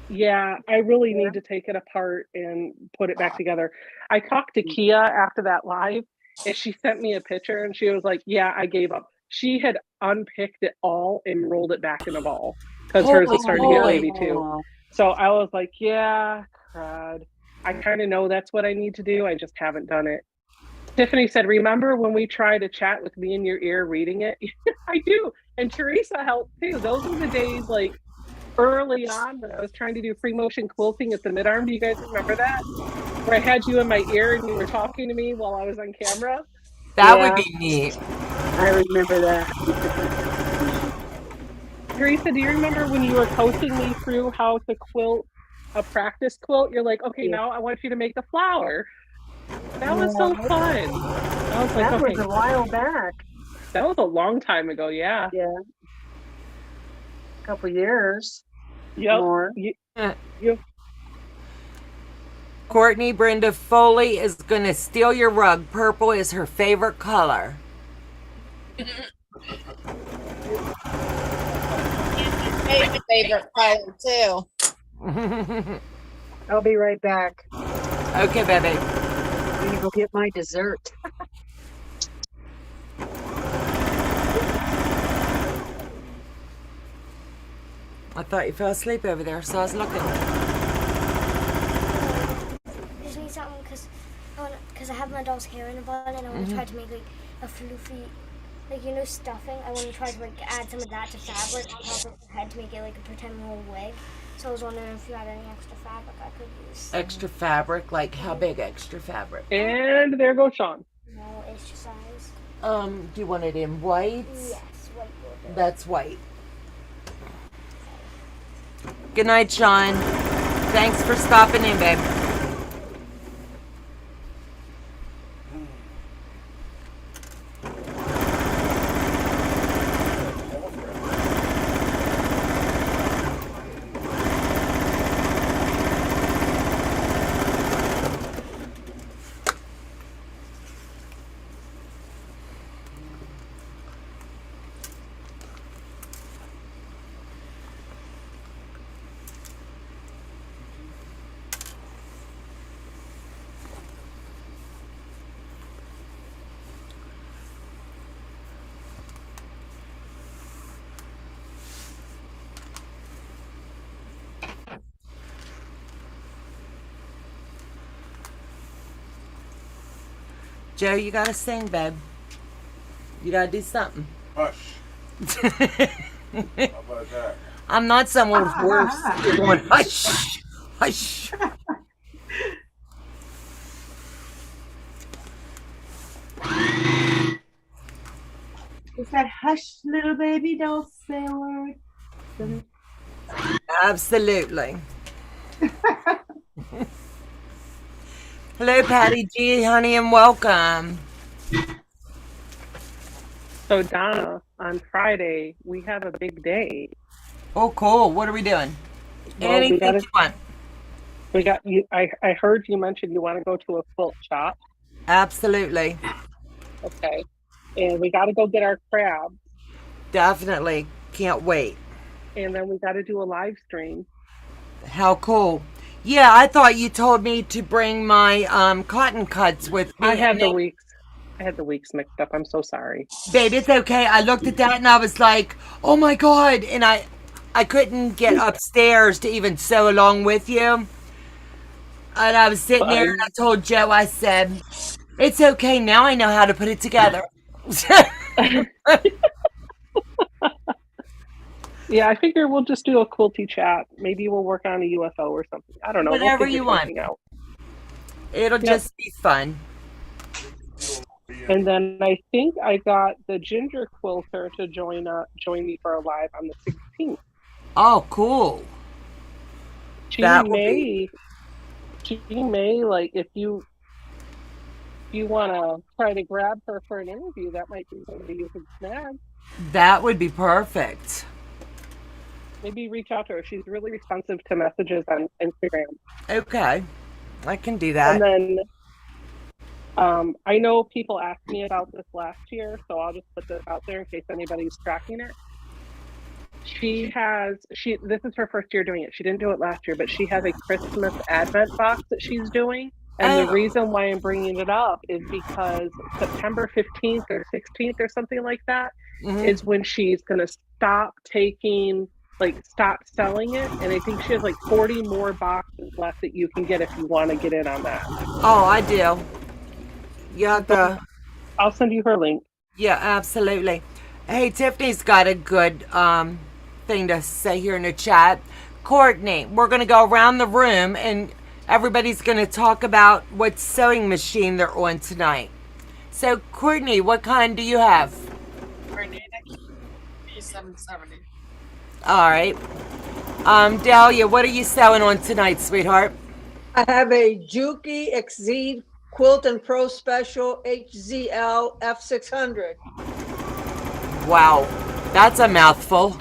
Yeah, I really need to take it apart and put it back together. I talked to Kia after that live, and she sent me a picture, and she was like, yeah, I gave up. She had unpicked it all and rolled it back in a ball because hers was starting to get wavy too. So I was like, yeah, crud. I kind of know that's what I need to do. I just haven't done it. Tiffany said, remember when we tried to chat with me in your ear reading it? I do. And Teresa helped too. Those were the days like early on when I was trying to do free motion quilting at the mid-arm. Do you guys remember that? Where I had you in my ear and you were talking to me while I was on camera? That would be neat. I remember that. Teresa, do you remember when you were coaching me through how to quilt a practice quilt? You're like, okay, now I want you to make a flower. That was so fun. I was like, that was a while back. That was a long time ago, yeah. Yeah. A couple years. Yep. More. Yep. Courtney, Brenda Foley is going to steal your rug. Purple is her favorite color. My favorite color too. I'll be right back. Okay, baby. I'm gonna go get my dessert. I thought you fell asleep over there, so I was looking. I just need something because I have my doll's hair in a bun and I want to try to make like a floofy, like stuffing. I want to try to like add some of that to fabric on top of the head to make it like a pretend little wig. So I was wondering if you had any extra fabric I could use. Extra fabric? Like how big extra fabric? And there goes Sean. No exercise. Do you want it in white? Yes, white will do. That's white. Good night, Sean. Thanks for stopping in, babe. Joe, you gotta sing, babe. You gotta do something. Hush. How about that? I'm not someone with worse. You're going, hush, hush. Is that hush, little baby, don't say a word? Absolutely. Hello, Patty G, honey, and welcome. So Donna, on Friday we have a big day. Oh, cool. What are we doing? Well, Anything you want. We got you. I heard you mentioned you want to go to a quilt shop. Absolutely. Okay, and we got to go get our crabs, Definitely. Can't wait. and then we got to do a live stream. How cool. Yeah, I thought you told me to bring my cotton cuts with me. I had the weeks mixed up. I'm so sorry. Babe, it's okay. I looked at that and I was like, oh my God. And I couldn't get upstairs to even sew along with you. And I was sitting there and I told Joe, I said, it's okay. Now I know how to put it together. Yeah, I figure we'll just do a quilty chat. Maybe we'll work on a UFO or something. I don't know. Whatever we'll you want. out. It'll just be fun. And then I think I got the ginger quilter to join me for a live on the 16th. Oh, cool. She may, like, if you want to try to grab her for an interview, that might be somebody you could snag. That would be perfect. Maybe reach out to her. She's really responsive to messages on Instagram. Okay. I can do that. And then I know people asked me about this last year, so I'll just put this out there in case anybody's tracking it. This is her first year doing it. She didn't do it last year, but she has a Christmas Advent box that she's doing. And the reason why I'm bringing it up is because September 15th or 16th or something like that is when she's going to stop selling it. And I think she has like 40 more boxes left that you can get if you want to get in on that. Oh, I do. You have to. I'll send you her link. Yeah, absolutely. Hey, Tiffany's got a good thing to say here in the chat. Courtney, we're going to go around the room and everybody's going to talk about what sewing machine they're on tonight. So, Courtney, what kind do you have? B770. All right. Dahlia, what are you sewing on tonight, sweetheart? I have a Juki XZ Quilt and Pro Special HZL F600. Wow, that's a mouthful.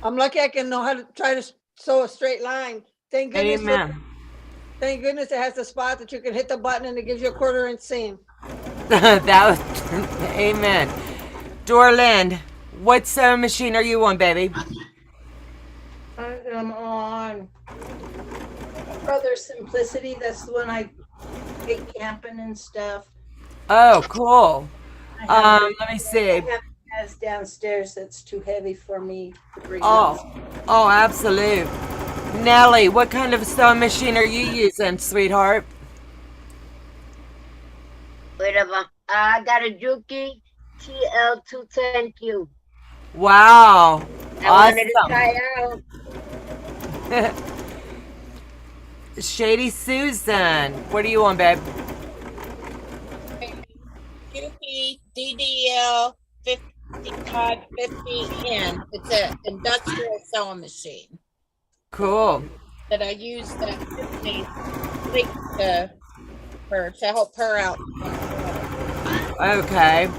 I'm lucky I can know how to try to sew a straight line. Thank goodness. Amen. Thank goodness it has the spot that you can hit the button and it gives you a 1/4 inch seam. Amen. Dorland, what sewing machine are you on, baby? I am on Brother Simplicity. That's the one I take camping and stuff. Oh, cool. Let me see. I have guys downstairs that's too heavy for me to bring. Oh, absolute. Nellie, what kind of sewing machine are you using, sweetheart? Whatever. I got a Juki TL210Q. Wow. I wanted to try out. Shady Susan, what are you on, babe? DDL 5550N. It's an industrial sewing machine Cool. that I use that Tiffany linked to her to help her out. Okay.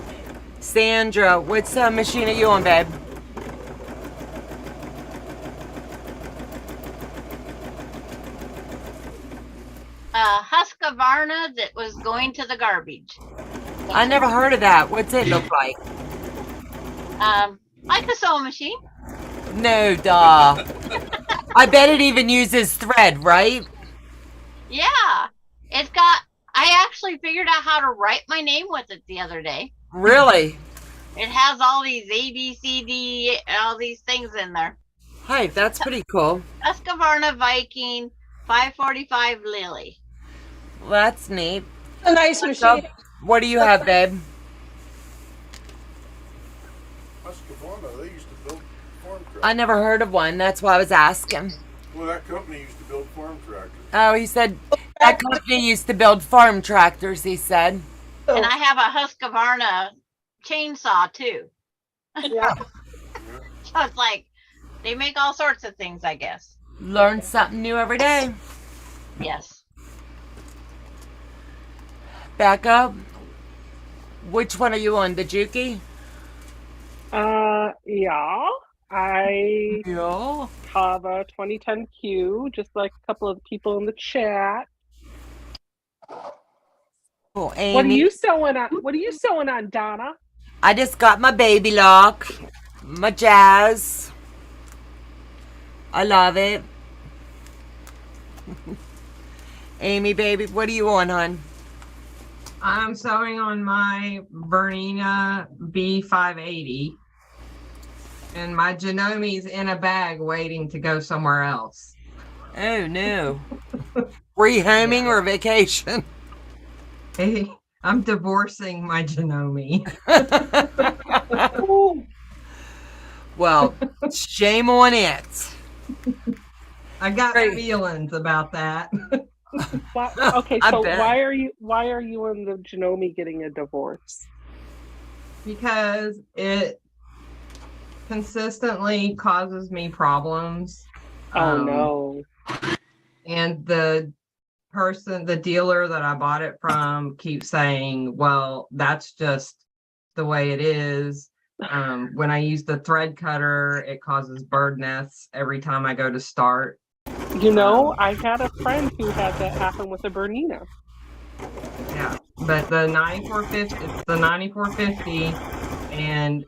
Sandra, what's machine are you on, babe? Husqvarna that was going to the garbage. I never heard of that. What's it look like? Like a sewing machine. No, duh. I bet it even uses thread, right? Yeah. It's got, I actually figured out how to write my name with it the other day. Really? It has all these A, B, C, D, all these things in there. Hi, that's pretty cool. Husqvarna Viking 545 Lily. Well, that's neat. A nice So, machine. what do you have, babe? Husqvarna, they used to build farm tractors. I never heard of one. That's why I was asking. Well, that company used to build farm tractors. Oh, he said that company used to build farm tractors, he said. And I have a Husqvarna chainsaw too. Yeah. So it's like they make all sorts of things, I guess. Learn something new every day. Yes. Back up. Which one are you on? The Juki? Yeah. I Yeah. have a 2010Q, just like a couple of people in the chat. Cool. Amy. What are you sewing on? What are you sewing on, Donna? I just got my baby lock. My jazz. I love it. Amy, baby, what are you on, hon? I'm sewing on my Bernina B580. And my Genomi's in a bag waiting to go somewhere else. Oh, no. Rehoming or vacation? Hey, I'm divorcing my Genomi. Well, shame on it. I got Great. feelings about that. Okay, I so bet. why are you and the Genomi getting a divorce? Because it consistently causes me problems. Oh no. And the dealer that I bought it from keeps saying, well, that's just the way it is. When I use the thread cutter, it causes bird nests every time I go to start. You know, I had a friend who had that happen with a Bernina. Yeah, but the 9450, it's the 9450, and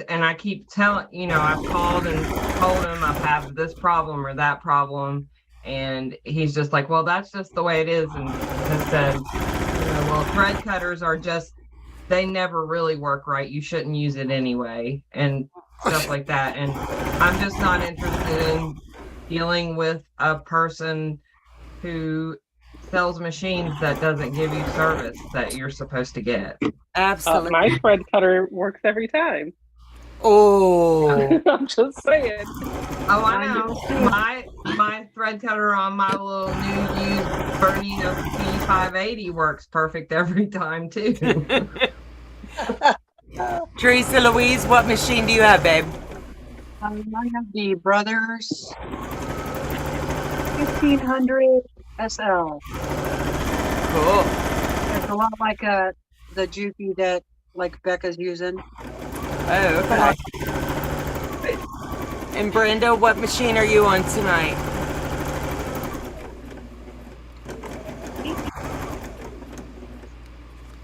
and I keep telling, I've called and told him I have this problem or that problem, and he's just like, well, that's just the way it is, and has said, well, thread cutters are just, they never really work right. You shouldn't use it anyway, and stuff like that. And I'm just not interested in dealing with a person who sells machines that doesn't give you service that you're supposed to get. Absolutely. My thread cutter works every time. Oh. I'm just saying. Oh, I know. My thread cutter on my little new used Bernina P580 works perfect every time too. Teresa Louise, what machine do you have, babe? I have the Brothers 1500 SL. Cool. It's a lot like the Juki that like Becca's using. Oh, okay. And Brenda, what machine are you on tonight?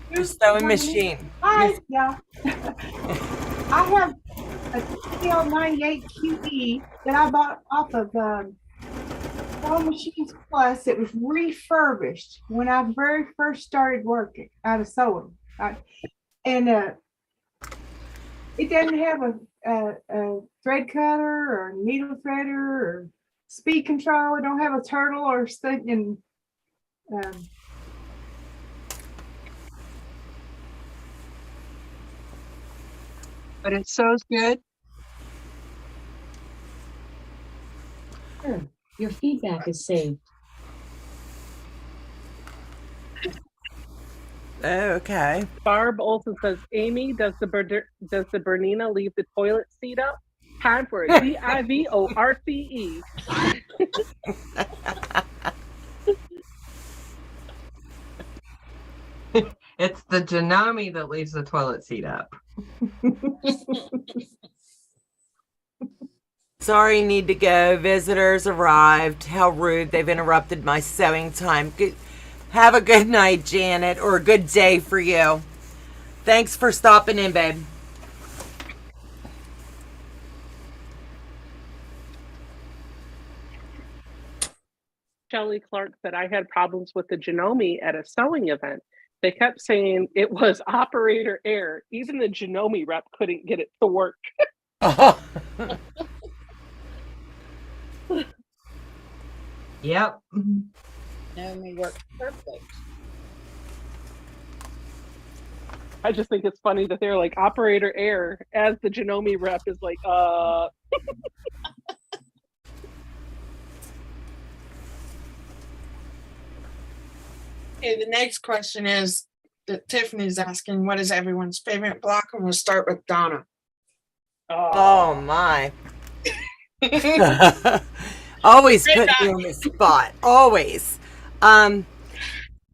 Your sewing machine. Hi, yeah. I have a TL98QE that I bought off of Sewing Machines Plus. It was refurbished when I very first started working out of sewing. And it doesn't have a thread cutter or needle threader or speed control. It don't have a turtle or something. But it sews good. Sure. Your feedback is saved. Okay. Barb Olson says, Amy, does the Bernina leave the toilet seat up? Time for a DIVORCE. It's the Janami that leaves the toilet seat up. Sorry, need to go. Visitors arrived. How rude. They've interrupted my sewing time. Have a good night, Janet, or a good day for you. Thanks for stopping in, babe. Shelley Clark said, I had problems with the Janome at a sewing event. They kept saying it was operator error. Even the Janome rep couldn't get it to work. Yep. Janome worked perfect. I just think it's funny that they're like operator error as the Janome rep is like, Okay, the next question is that Tiffany's asking, what is everyone's favorite block? And we'll start with Donna. Oh my. Always put me on the spot. Always.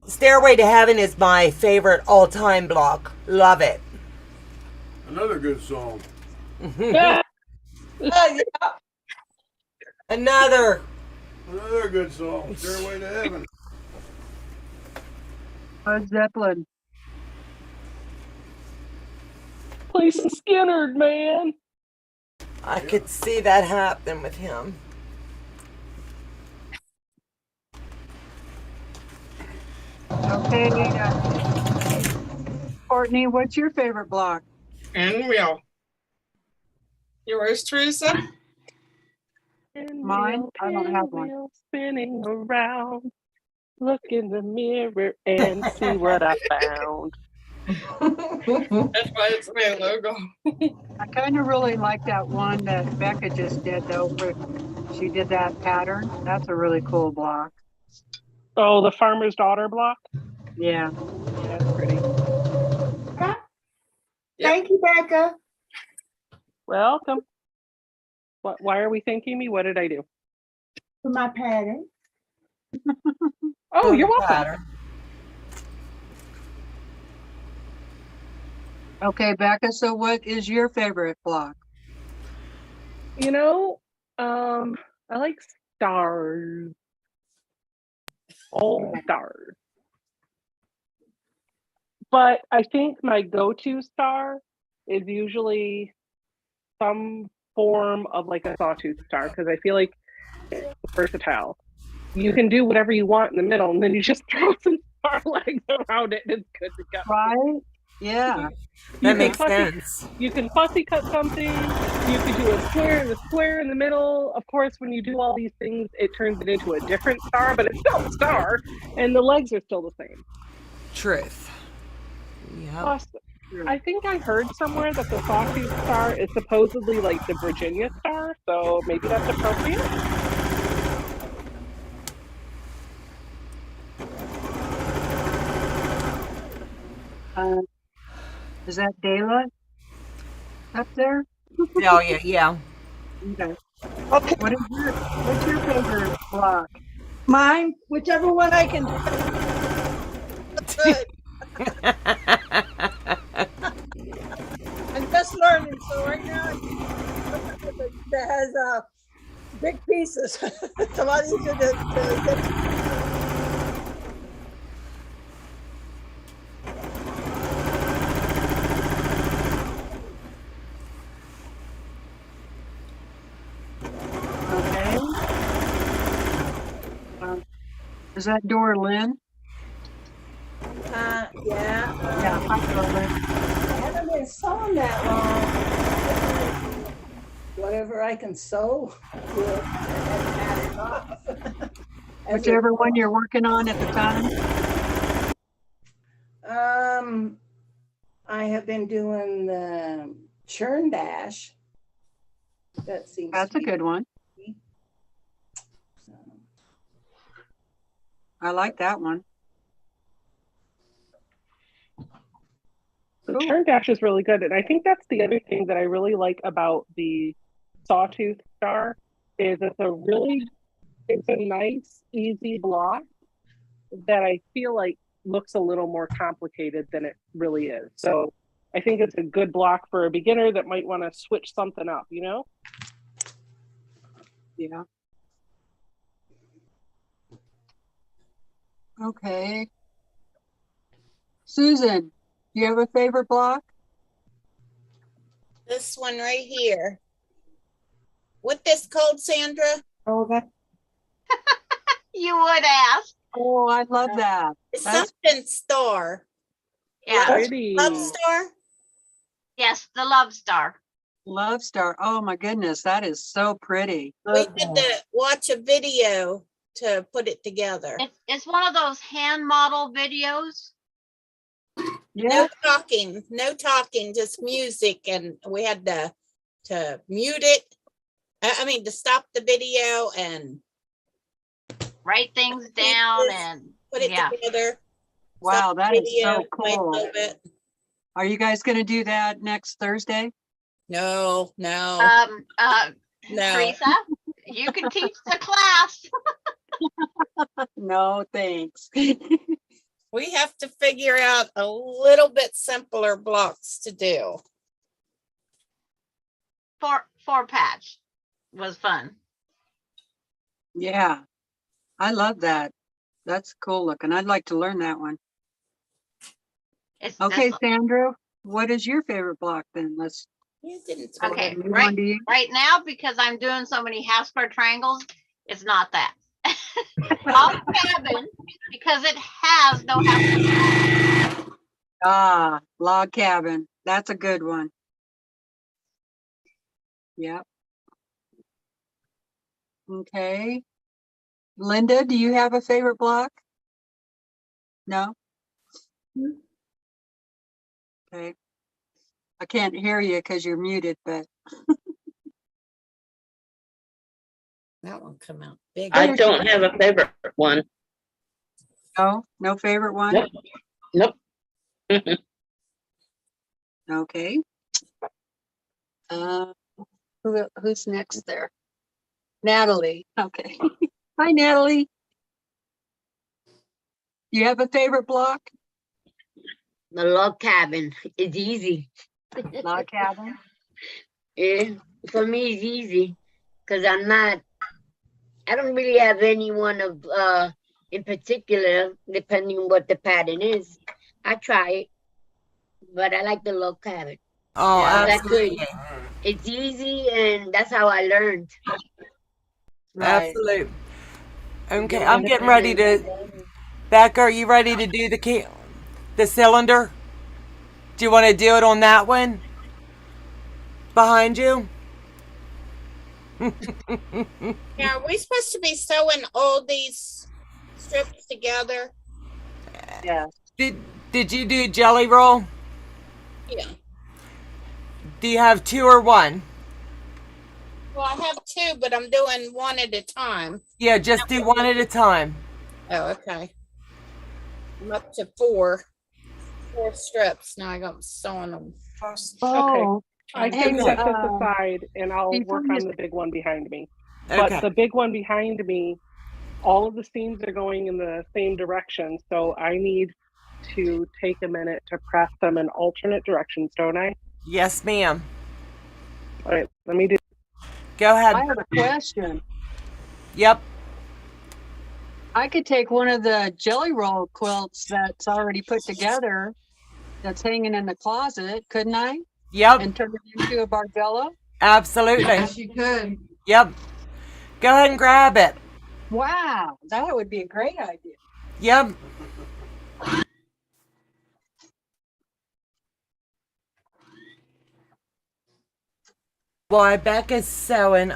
Stairway to Heaven is my favorite all-time block. Love it. Another good song. Another good song. Stairway to Heaven. Zeppelin. play some Skinner, man. I could see that happen with him. Okay. Courtney, what's your favorite block? And wheel. Yours, Teresa? Mine? I don't have one. Spinning around. Look in the mirror and see what I found. That's why it's my logo. I kind of really like that one that Becca just did, though. She did that pattern. That's a really cool block. Oh, the farmer's daughter block? Yeah. That's pretty. Thank you, Becca. Welcome. Why are we thanking me? What did I do? For my pattern. Oh, you're welcome. Okay, Becca, so what is your favorite block? You know, I like stars. All stars. But I think my go-to star is usually some form of like a sawtooth star, because I feel like it's versatile. You can do whatever you want in the middle, and then you just throw some star legs around it, and it's good to go. Right? Yeah. That makes sense. You can fussy cut something. You can do a square in the middle. Of course, when you do all these things, it turns it into a different star, but it's still a star, and the legs are still the same. Truth. Yeah. Awesome. I think I heard somewhere that the sawtooth star is supposedly like the Virginia star, so maybe that's appropriate. Is that Dayla up there? Oh, yeah. Okay. Okay. What's your favorite block? Mine, whichever one I can do. Good. I'm just learning, so right now that has big pieces. It's a lot easier to get. Is that Dora Lynn? Yeah. Yeah, hi, Dora Lynn. I haven't been sewing that long. Whatever I can sew, good. Whichever one you're working on at the time. I have been doing the churn dash. That's a good one. So. I like that one. The Cool. turn dash is really good. And I think that's the other thing that I really like about the Sawtooth Star is it's a nice, easy block that I feel like looks a little more complicated than it really is. So I think it's a good block for a beginner that might want to switch something up, you know? Yeah. Okay. Susan, do you have a favorite block? This one right here. What this called, Sandra? Oh, that You would ask. Oh, I love that. It's That's something star. Yeah. Pretty. Love star? Yes, the love star. Love Star. Oh my goodness, that is so pretty. We had to watch a video to put it together. It's one of those hand model videos. Yeah. No talking, just music, and we had to mute it. I mean, to stop the video and Write things down and put it yeah. together. Wow, Stop the that is so video, play a cool. little bit. Are you guys going to do that next Thursday? No. No. Teresa, you can teach the class. No, thanks. We have to figure out a little bit simpler blocks to do. Four patch was fun. Yeah, I love that. That's cool looking. I'd like to learn that one. It's Okay, Sandra, what is your favorite block then? Let's You didn't. go ahead okay. and move on to you. Right now, because I'm doing so many half square triangles, it's not that. Log cabin, because it has no half square. Ah, log cabin. That's a good one. Yep. Okay. Linda, do you have a favorite block? No? Okay. I can't hear you because you're muted, but That one come out big. I don't have a favorite one. no favorite one? Nope. Okay. Who's next there? Natalie. Okay. Hi, Natalie. You have a favorite block? The log cabin is easy. Log cabin? Yeah, for me it's easy because I don't really have anyone of in particular, depending on what the pattern is. I try it, but I like the log cabin. Oh, Yeah, absolutely. It's easy, and that's how I learned. Right. Absolutely. Okay, I'm getting ready to. Becca, are you ready to do the cylinder? Do you want to do it on that one? Behind you? Now, are we supposed to be sewing all these strips together? Yeah. Did you do jelly roll? Yeah. Do you have two or one? Well, I have two, but I'm doing one at a time. Yeah, just do one at a time. Oh, okay. I'm up to four strips. Now I got sewing them. Oh, I hey, can set this aside and I'll work on the big one behind me. But Okay. the big one behind me, all of the seams are going in the same direction. So I need to take a minute to press them in alternate directions, don't I? Yes, ma'am. All right, let me do. Go ahead. I have a question. Yep. I could take one of the jelly roll quilts that's already put together, that's hanging in the closet, couldn't I? Yep. And turn it into a Bargello? Absolutely. Yes, you could. Yep. Go ahead and grab it. Wow, that would be a great idea. Yep. Why, Becca's sewing.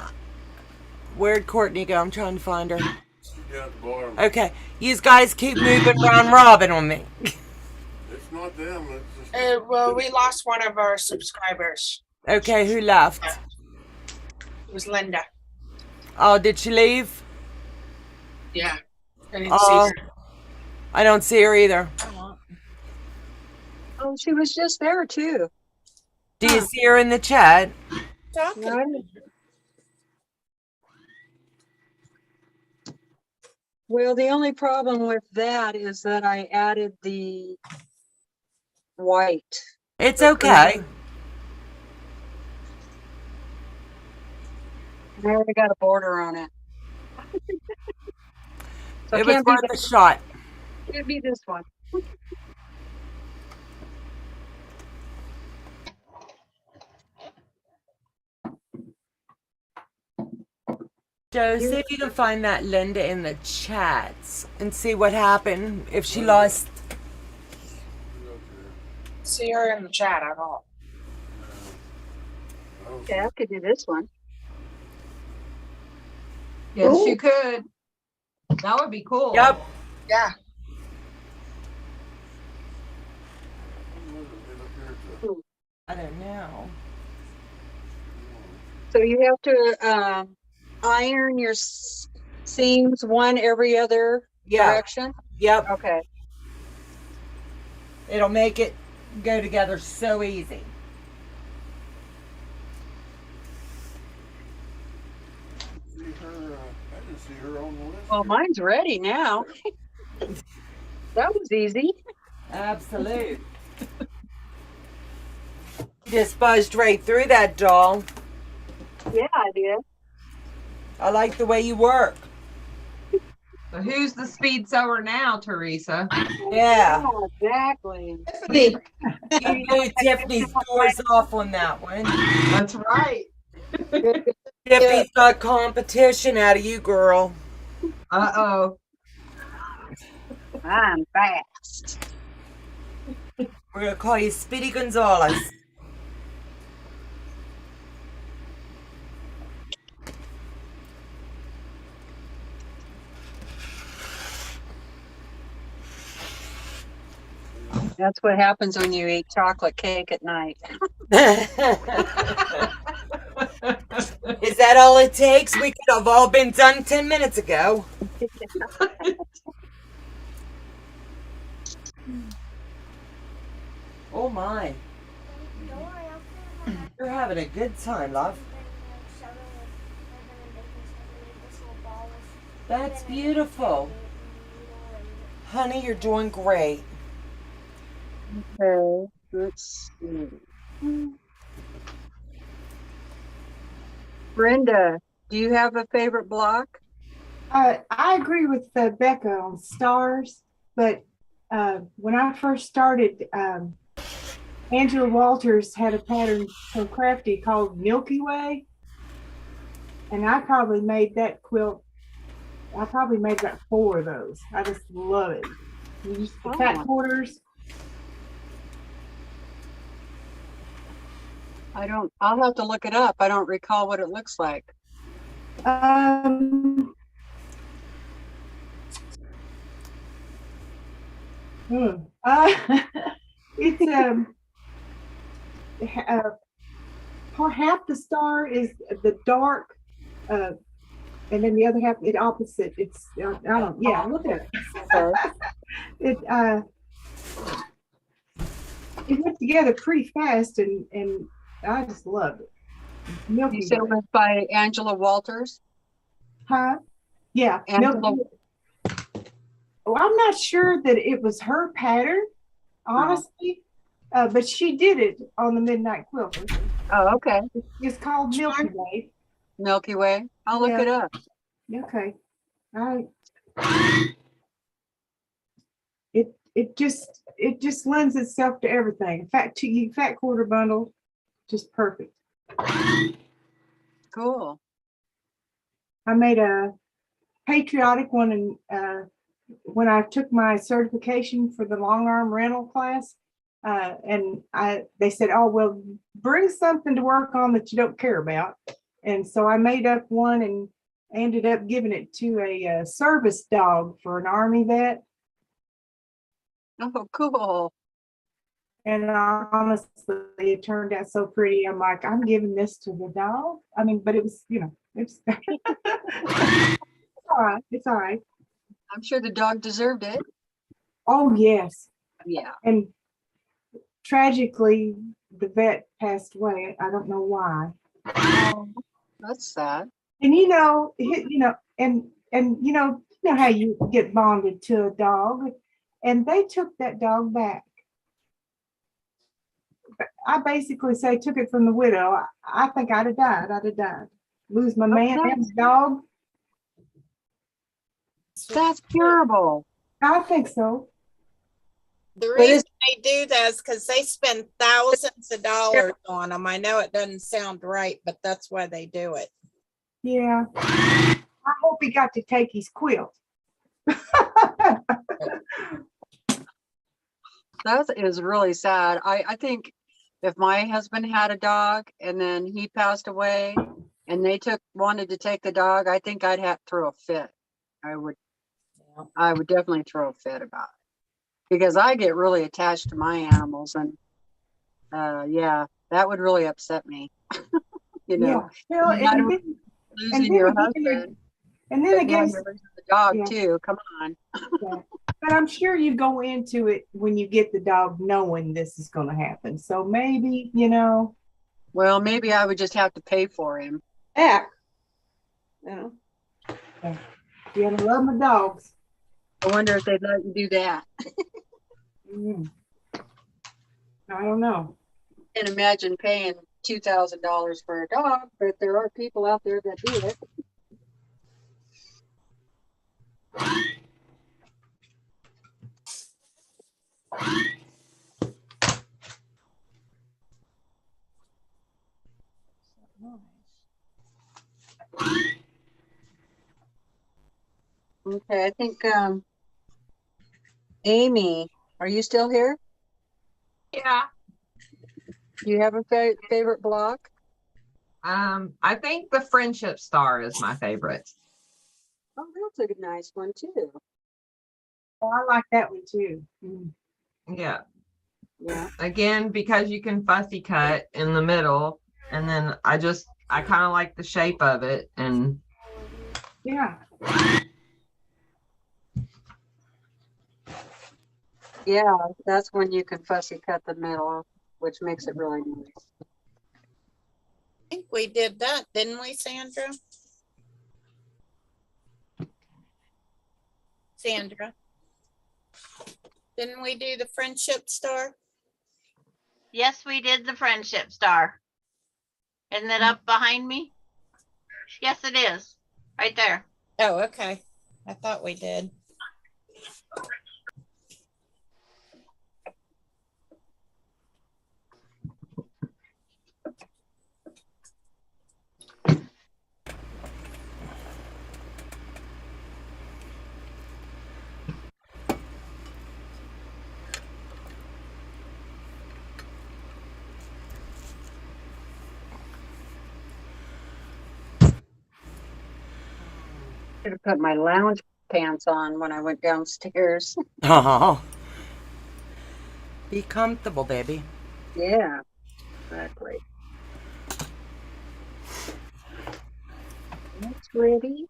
Where'd Courtney go? I'm trying to find her. She's down at the bottom. Okay. You guys keep moving round robin on me. It's not them. It's just. Well, we lost one of our subscribers. Okay, who left? It was Linda. Oh, did she leave? Yeah. I didn't Oh, see her. I don't see her either. Oh, Oh, she was just there too. Do you see her in the chat? Talking. No, I didn't- Well, the only problem with that is that I added the white. It's The okay. I already got a border on it. So It was can't be worth a shot. can't be this one. Joe, see if you can find that Linda in the chats and see what happened if she lost. See her in the chat at all. Okay, I could do this one. Yes, Ooh. you could. That would be cool. Yep. Yeah. I don't know. So you have to iron your seams one every other direction. Yep. Okay. It'll make it go together so easy. I didn't see her on the list. Well, mine's ready now. That was easy. Absolute. Just buzzed right through that, doll. Yeah, I did. I like the way you work. So who's the speed sewer now, Teresa? Yeah. Exactly. Tiffany. You knew Tiffany's doors off on that one. That's right. Tiffany's got competition out of you, girl. Uh-oh. I'm fast. We're going to call you Speedy Gonzalez. That's what happens when you eat chocolate cake at night. Is that all it takes? We could have all been done 10 minutes ago. Oh my. Don't worry, I'll put it in my You're having a good time, love. That's beautiful. Honey, you're doing great. Okay, let's see. Brenda, do you have a favorite block? I agree with Becca on stars, but when I first started, Angela Walters had a pattern so crafty called Milky Way, and I probably made that quilt. I probably made about 4 of those. I just love it. You just the fat quarters. I'll have to look it up. I don't recall what it looks like. It's half the star is the dark, and then the other half the opposite. It's I don't. Yeah, look at it. It went together pretty fast, and I just loved it. Milky You said it Way. was by Angela Walters? Huh? Yeah. Angela. Oh, I'm not sure that it was her pattern, honestly, but she did it on the Midnight Quilter. Oh, okay. It's called Milky Way. Milky Way. I'll look it up. Okay. It just lends itself to everything. Fat quarter bundle, just perfect. Cool. I made a patriotic one, and when I took my certification for the long arm rental class, and they said, "Oh, well, bring something to work on that you don't care about." And so I made up one and ended up giving it to a service dog for an Army vet. Oh, cool. And honestly, it turned out so pretty. I'm like, I'm giving this to the dog. I mean, but it was, it's all right. It's all right. I'm sure the dog deserved it. Oh, yes. Yeah. And tragically, the vet passed away. I don't know why. Oh, that's sad. And you know how you get bonded to a dog, and they took that dog back. I basically say took it from the widow. I think I'd have died. Lose my man and the dog. That's terrible. I think so. The reason they do that is because they spend thousands of dollars on them. I know it doesn't sound right, but that's why they do it. Yeah. I hope he got to take his quilt. That is really sad. I think if my husband had a dog and then he passed away and they wanted to take the dog, I think I'd have to throw a fit. I would definitely throw a fit about it because I get really attached to my animals, and yeah, that would really upset me. You know, yeah. losing your husband. And then again, the dog too. Come on. Yeah. But I'm sure you go into it when you get the dog knowing this is going to happen. So maybe, Well, maybe I would just have to pay for him. Heck. You gotta love my dogs. I wonder if they'd let you do that. I don't know. I can't imagine paying $2,000 for a dog, but there are people out there that do it. Okay, I think Amy, are you still here? Yeah. Do you have a favorite block? I think the Friendship Star is my favorite. Oh, that's a nice one too. Oh, I like that one too. Yeah. Yeah. Again, because you can fussy cut in the middle, and then I kind of like the shape of it, and yeah. Yeah, that's when you can fussy cut the middle, which makes it really nice. I think we did that, didn't we, Sandra? Didn't we do the Friendship Star? Yes, we did the Friendship Star. Isn't it up behind me? Yes, it is. Right there. Oh, okay. I thought we did. Should have put my lounge pants on when I went downstairs. Oh. Be comfortable, baby. Yeah, exactly. That's ready.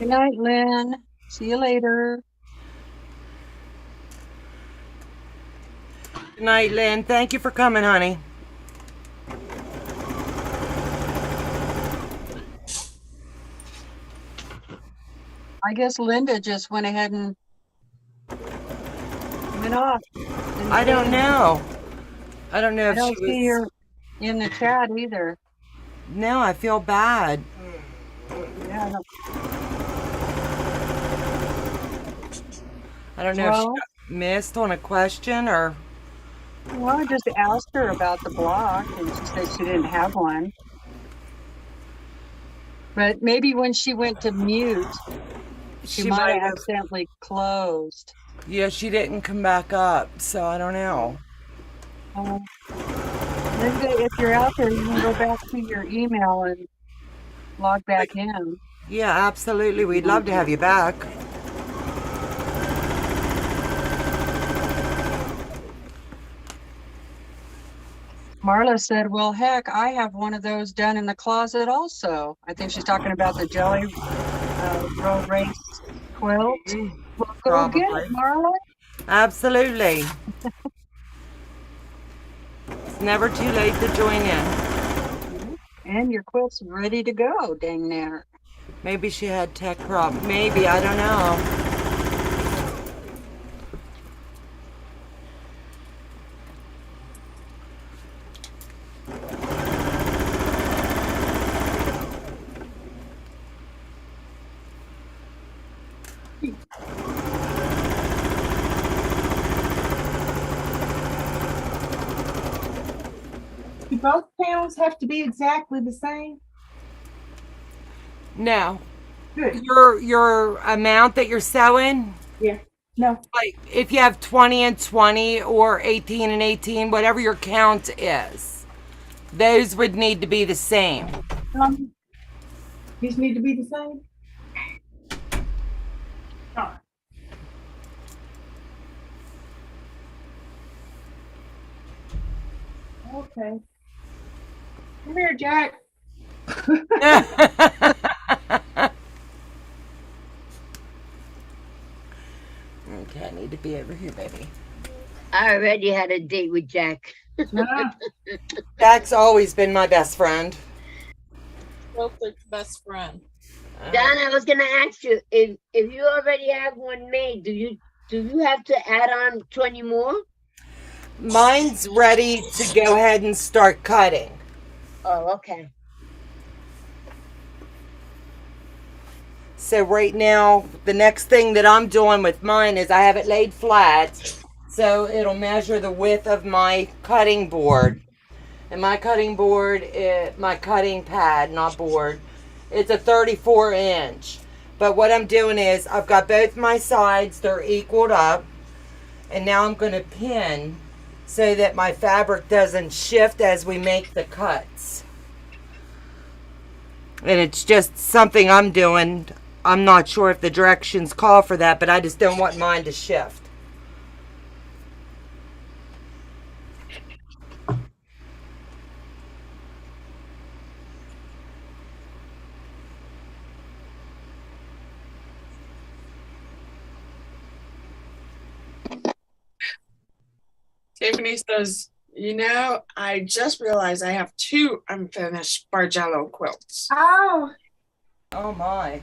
Good night, Lynn. See you later. Good night, Lynn. Thank you for coming, honey. I guess Linda just went ahead and went off. I don't know. I don't know if I don't she see was. her in the chat either. No, I feel bad. Yeah, I don't know if she got missed on a question or. well, I just asked her about the block and she said she didn't have one. But maybe when she went to mute, she might have accidentally closed. Yeah, she didn't come back up, so I don't know. Linda, if you're out there, you can go back to your email and log back in. Yeah, absolutely. We'd love to have you back. Marla said, well, heck, I have one of those done in the closet also. I think she's talking about the jelly roll race quilt. Well, go get Probably. it, Marla. Absolutely. It's never too late to join in. And your quilt's ready to go, dang there. Maybe she had tech problem. Maybe, I don't know. Do both panels have to be exactly the same? No. Good. Your amount that you're sewing, Yeah. No. like if you have 20 and 20 or 18 and 18, whatever your count is, those would need to be the same. These need to be the same? Oh. Okay. Come here, Jack. Okay, I need to be over here, baby. I already had a date with Jack. Jack's always been my best friend. Quilter's best friend. Donna, I was gonna ask you if you already have one made, do you have to add on 20 more? Mine's ready to go ahead and start cutting. Oh, okay. So right now, the next thing that I'm doing with mine is I have it laid flat, so it'll measure the width of my cutting board. And my cutting board, my cutting pad, not board, it's a 34 inch. But what I'm doing is I've got both my sides, they're equaled up. And now I'm going to pin so that my fabric doesn't shift as we make the cuts. And it's just something I'm doing. I'm not sure if the directions call for that, but I just don't want mine to shift. Tiffany says, I just realized I have 2 unfinished Bargello quilts. Oh. Oh my.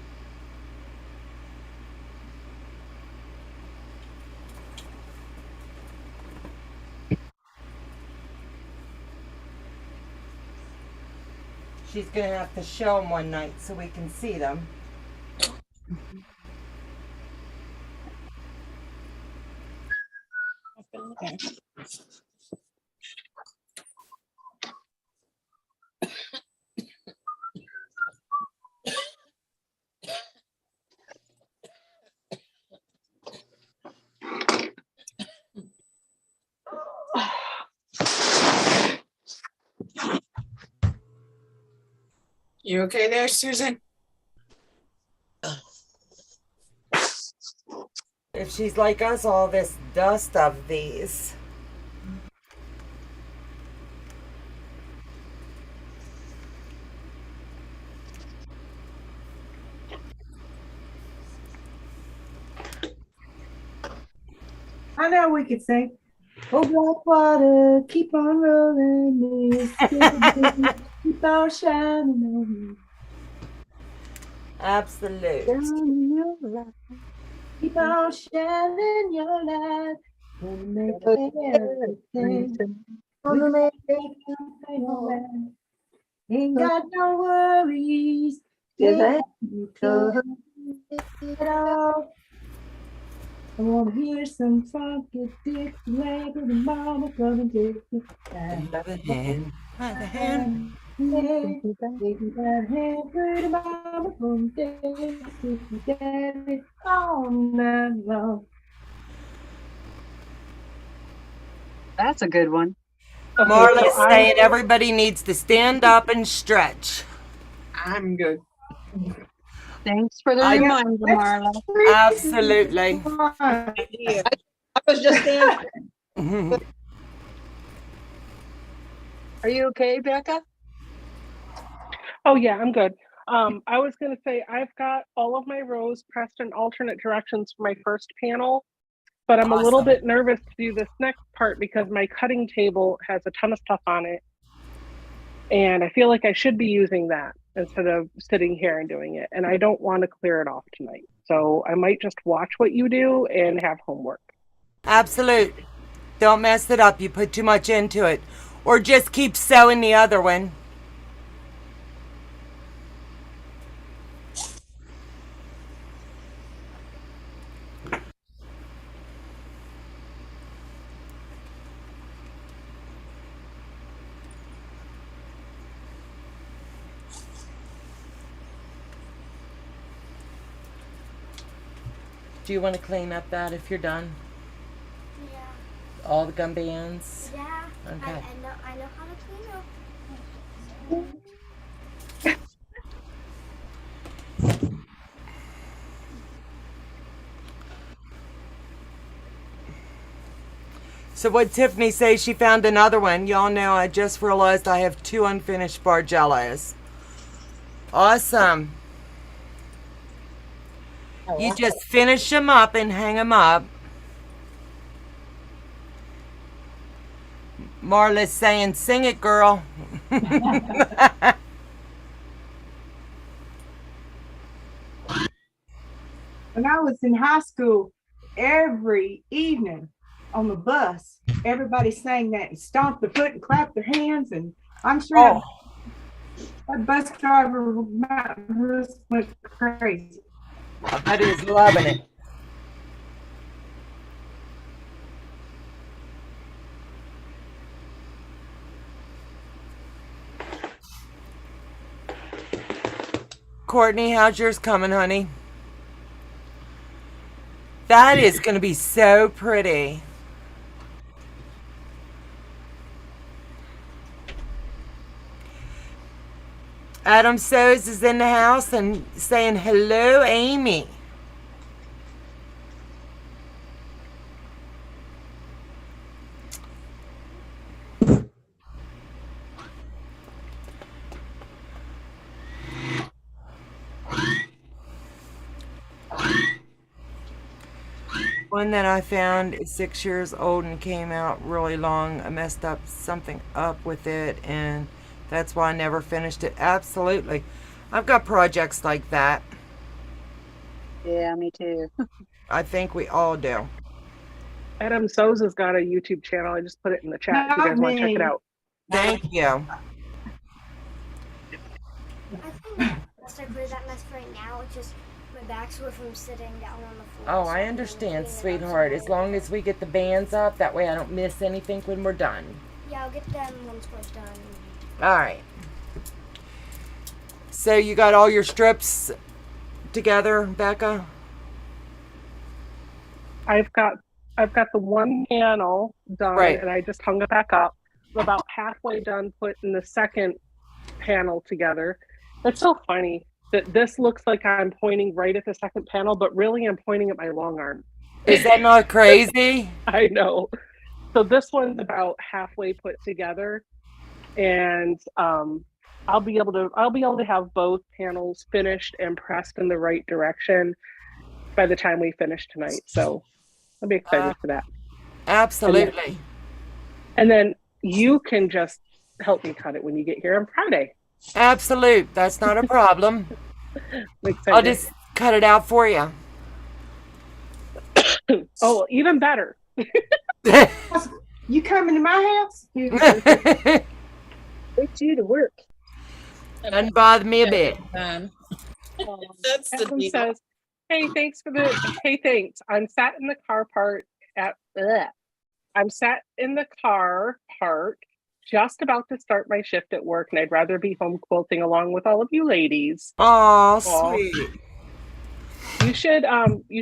She's going to have to show them one night so we can see them. You okay there, Susan? If she's like us, all this dust of these. I know we could sing. Oh, black water, keep on rolling, keep on shining on me. Absolute. Keep on shining your light. Gonna make everything. Gonna make everything alright. Ain't got no worries. Ain't at all. I wanna hear some funky dick like the mama coming to me. By the hand, by the hand. Taking that hand, pretty mama from daddy all night long. That's a good one. Marla's saying everybody needs to stand up and stretch. I'm good. Thanks for the reminder, Marla. Absolutely. I was just standing. Are you okay, Becca? Oh yeah, I'm good. I was gonna say I've got all of my rows pressed in alternate directions for my first panel, but I'm a little Awesome. bit nervous to do this next part because my cutting table has a ton of stuff on it. And I feel like I should be using that instead of sitting here and doing it. And I don't want to clear it off tonight. So I might just watch what you do and have homework. Absolute. Don't mess it up. You put too much into it. Or just keep sewing the other one. Do you want to clean up that if you're done? Yeah. All the gum bands? Yeah. Okay. I know how to clean up. So what Tiffany says, she found another one. Y'all know I just realized I have 2 unfinished Bargellos. Awesome. You just finish them up and hang them up. Marla's saying, sing it, girl. When I was in high school, every evening on the bus, everybody sang that and stomped their foot and clapped their hands. And I'm sure that bus driver went crazy. I bet he was loving it. Courtney, how's yours coming, honey? That is going to be so pretty. Adam Sews is in the house and saying, hello, Amy. One that I found is 6 years old and came out really long. I messed up something up with it, and that's why I never finished it. Absolutely. I've got projects like that. Yeah, me too. I think we all do. Adam Sews has got a YouTube channel. I just put it in the chat if you Not guys want to check it me. out. Thank you. I think best I clear that mess right now. It's just my back's sore from sitting down on the floor. Oh, so I I'm understand, cleaning it up sweetheart. As tomorrow. long as we get the bands up, that way I don't miss anything when we're done. Yeah, I'll get them once we're done. All right. So you got all your strips together, Becca? I've got the one panel done, Right. and I just hung it back up. I'm about halfway done putting the second panel together. It's so funny that this looks like I'm pointing right at the second panel, but really I'm pointing at my long arm. Is that not crazy? I know. So this one's about halfway put together, and I'll be able to have both panels finished and pressed in the right direction by the time we finish tonight. So I'll be excited for that. Absolutely. And then you can just help me cut it when you get here on Friday. Absolute. That's not a problem. I'm excited. I'll just cut it out for you. Oh, even better. You coming to my house? Put you to work. Doesn't bother me a bit. That's the Adam deal. says, hey, thanks. I'm sat in the car I'm sat in the car park, just about to start my shift at work, and I'd rather be home quilting along with all of you ladies. Oh, Aw. sweet. You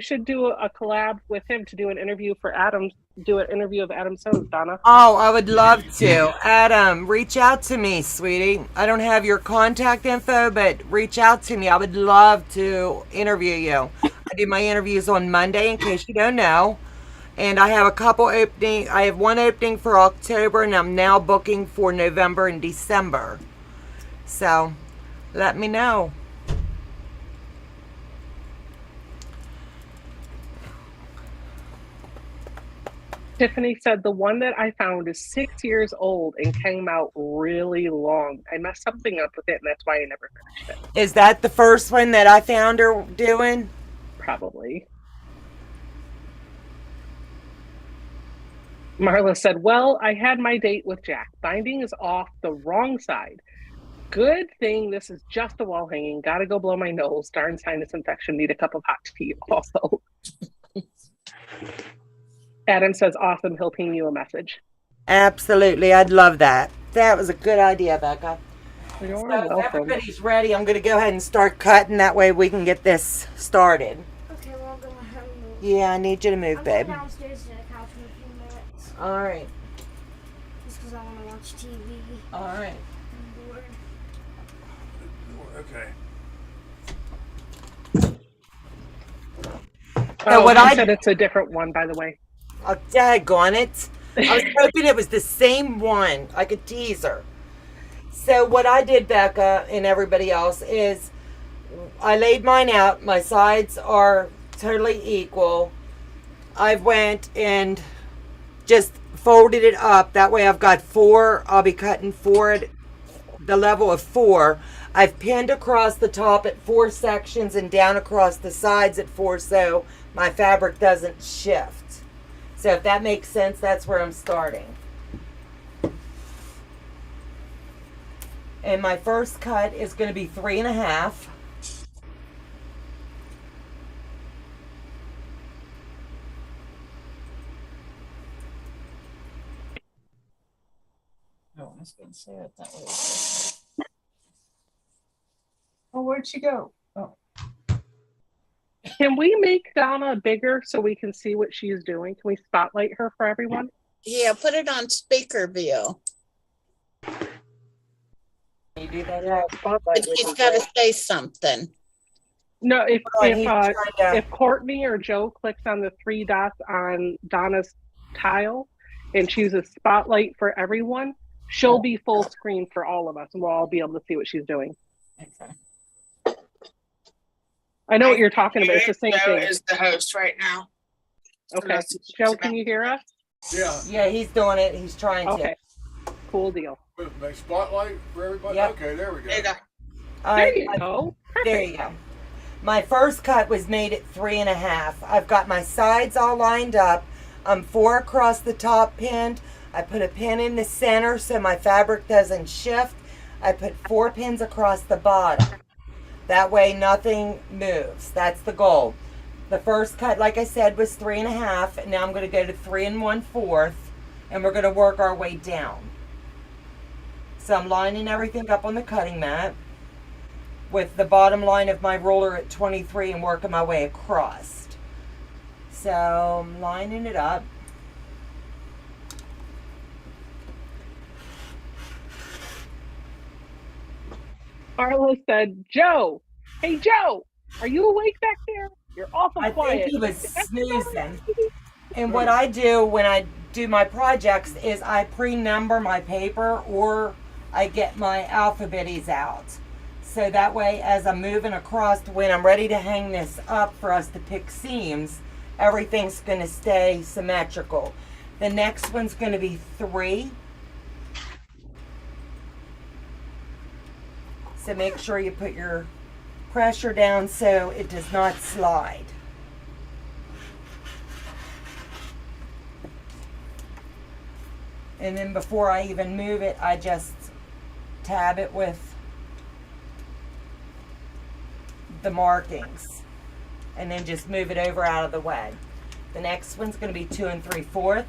should do a collab with him to do an interview for Adam. Do an interview of Adam Sews, Donna. Oh, I would love to. Adam, reach out to me, sweetie. I don't have your contact info, but reach out to me. I would love to interview you. I do my interviews on Monday, in case you don't know. And I have a couple opening. I have one opening for October, and I'm now booking for November and December. So let me know. Tiffany said the one that I found is 6 years old and came out really long. I messed something up with it, and that's why I never finished it. Is that the first one that I found her doing? Probably. Marla said, well, I had my date with Jack. Binding is off the wrong side. Good thing this is just a wall hanging. Gotta go blow my nose. Darn sinus infection. Need a cup of hot tea also. Adam says, awesome. He'll ping you a message. Absolutely. I'd love that. That was a good idea, Becca. You're So if welcome. everybody's ready, I'm going to go ahead and start cutting. That way we can get this started. Okay, well, I'm gonna have to move. Yeah, I need you to move, I'm babe. going downstairs to the couch in a few minutes. All right. Just because I want to watch TV. All right. I'm bored. Okay. Oh, what I I said it's a different one, by the way. Oh, daggone it. I was hoping it was the same one, like a teaser. So what I did, Becca, and everybody else, is I laid mine out. My sides are totally equal. I went and just folded it up. That way I've got 4. I'll be cutting 4 at the level of 4. I've pinned across the top at 4 sections and down across the sides at 4, so my fabric doesn't shift. So if that makes sense, that's where I'm starting. And my first cut is going to be 3.5. Oh, I was going to say it that way. Oh, where'd she go? Oh. Can we make Donna bigger so we can see what she's doing? Can we spotlight her for everyone? Yeah, put it on speaker view. You do that? Yeah, spotlight. She's got to say something. No, he's trying to- if Courtney or Joe clicks on the 3 dots on Donna's tile and chooses spotlight for everyone, she'll be full screen for all of us, and we'll all be able to see what she's doing. Okay. I know what you're talking about. It's the same Joe thing. is the host right now. Okay. Joe, can you hear us? Yeah. Yeah, he's doing it. He's trying to. Okay. Cool deal. Make spotlight for everybody. Yep. Okay, there we go. There you go. There you go. There you go. My first cut was made at 3.5. I've got my sides all lined up. I'm 4 across the top pinned. I put a pin in the center so my fabric doesn't shift. I put 4 pins across the bottom. That way nothing moves. That's the goal. The first cut, like I said, was 3.5. And now I'm going to go to 3 1/4. And we're going to work our way down. So I'm lining everything up on the cutting mat with the bottom line of my ruler at 23 and working my way across. So I'm lining it up. Arlo said, Joe, hey Joe, are you awake back there? You're awful I quiet. think he was snoozing. And what I do when I do my projects is I pre-number my paper, or I get my alphabeties out. So that way, as I'm moving across, when I'm ready to hang this up for us to pick seams, everything's going to stay symmetrical. The next one's going to be 3. So make sure you put your pressure down so it does not slide. And then before I even move it, I just tab it with the markings and then just move it over out of the way. The next one's going to be 2 3/4.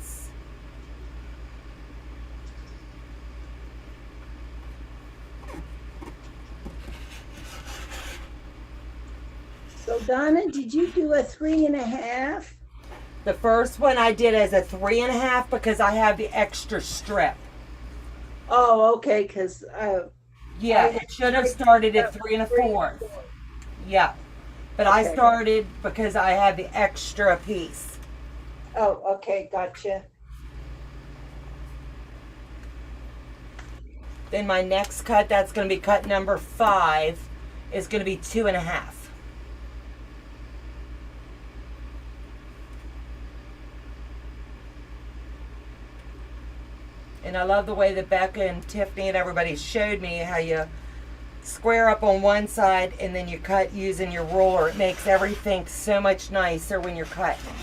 So Donna, did you do a 3.5? The first one I did as a 3.5 because I have the extra strip. Oh, okay, because Yeah, it should have started at 3 1/4. Yeah, but I Okay. started because I had the extra piece. Oh, okay, gotcha. Then my next cut, that's going to be cut number 5, is going to be 2.5. And I love the way that Becca and Tiffany and everybody showed me how you square up on one side and then you cut using your ruler. It makes everything so much nicer when you're cutting.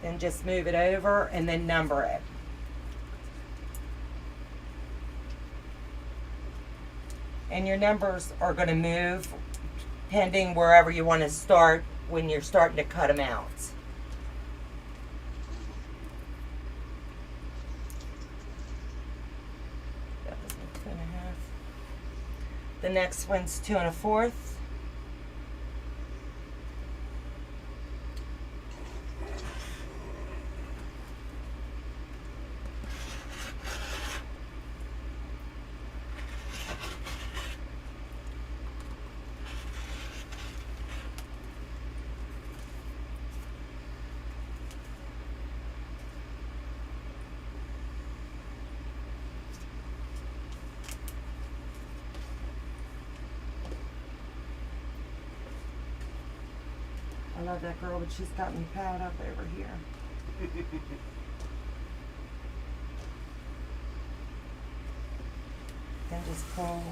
Then just move it over and then number it. And your numbers are going to move pending wherever you want to start when you're starting to cut them out. That was 2.5. The next one's 2 1/4. I love that girl, but she's got me pad up over here. Then just pull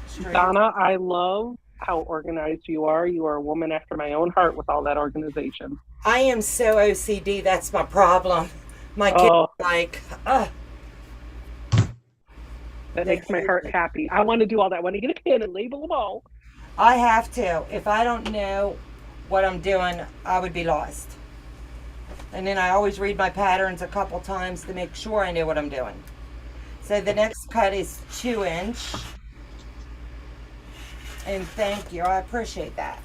straight. Donna, I love how organized you are. You are a woman after my own heart with all that organization. I am so OCD. That's my problem. My kids are like, ugh. That makes my heart happy. I want to do all that. I want to get a pen and label them all. I have to. If I don't know what I'm doing, I would be lost. And then I always read my patterns a couple times to make sure I know what I'm doing. So the next cut is 2 inch. And thank you. I appreciate that.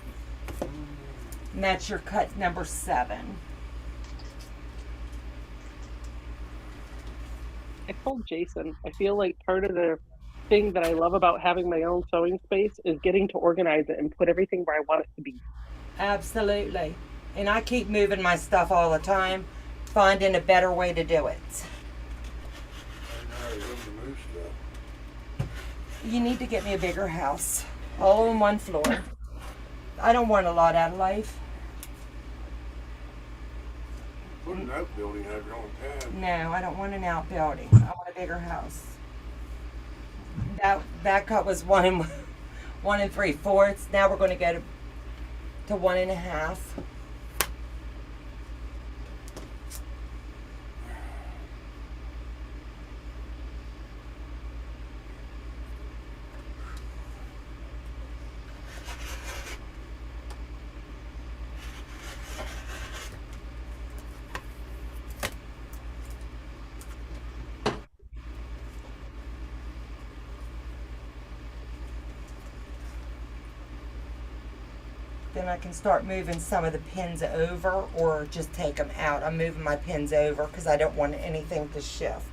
And that's your cut number 7. I told Jason, I feel like part of the thing that I love about having my own sewing space is getting to organize it and put everything where I want it to be. Absolutely. And I keep moving my stuff all the time, finding a better way to do it. You need to get me a bigger house, all on one floor. I don't want a lot out of life. Put an outbuilding, have your own pad. No, I don't want an outbuilding. I want a bigger house. That cut was 1 3/4. Now we're going to go to 1.5. Then I can start moving some of the pins over or just take them out. I'm moving my pins over because I don't want anything to shift.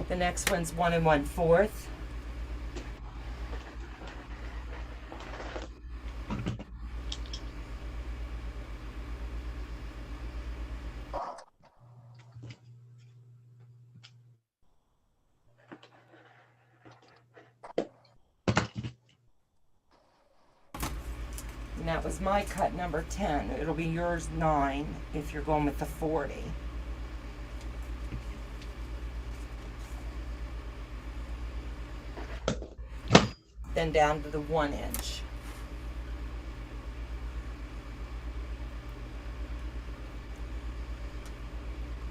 The next one's 1 1/4. And that was my cut number 10. It'll be yours 9 if you're going with the 40. Then down to the 1 inch.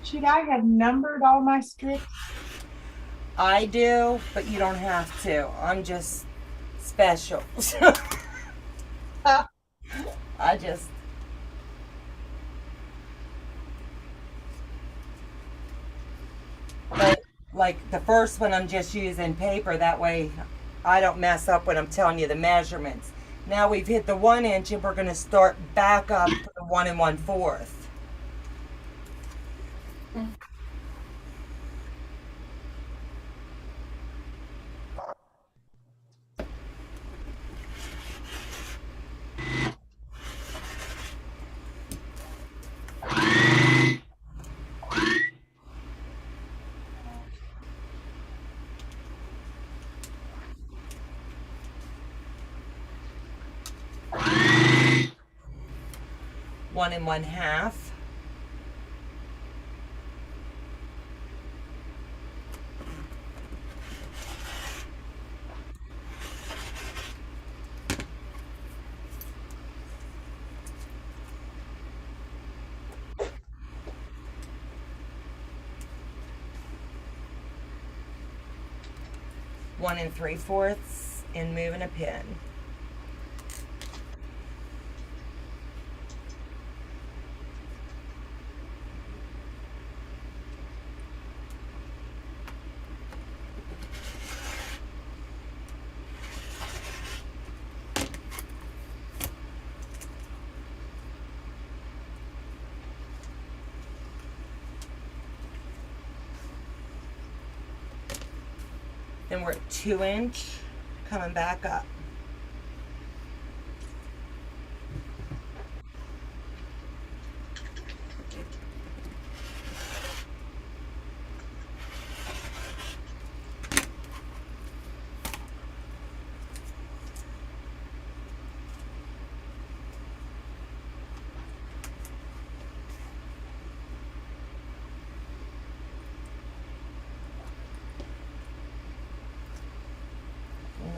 Should I have numbered all my strips? I do, but you don't have to. I'm just special. I just... Like the first one, I'm just using paper. That way I don't mess up when I'm telling you the measurements. Now we've hit the 1 inch and we're going to start back up to the 1 1/4. 1 1/2. One 3/4 and moving a pin. Then we're at 2 inch, coming back up.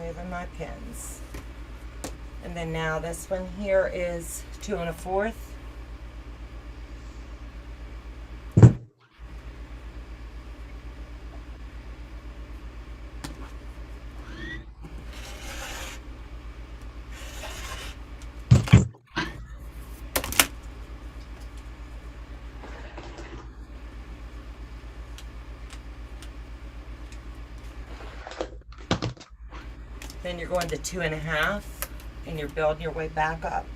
Moving my pins. And then now this one here is 2 1/4. Then you're going to 2 1/2 and you're building your way back up.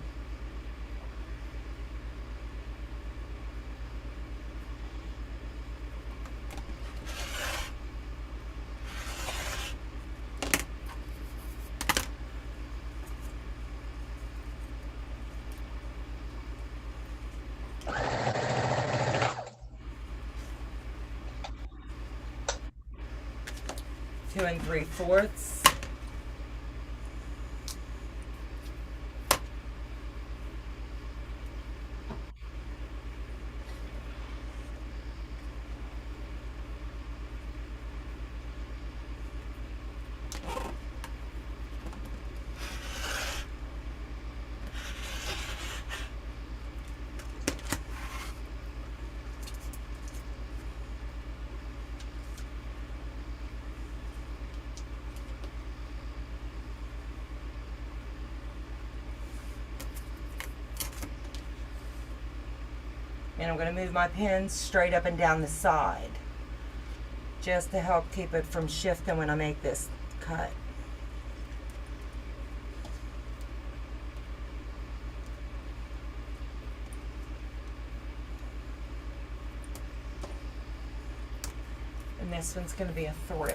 Two 3/4. And I'm going to move my pins straight up and down the side just to help keep it from shifting when I make this cut. And this one's going to be a 3.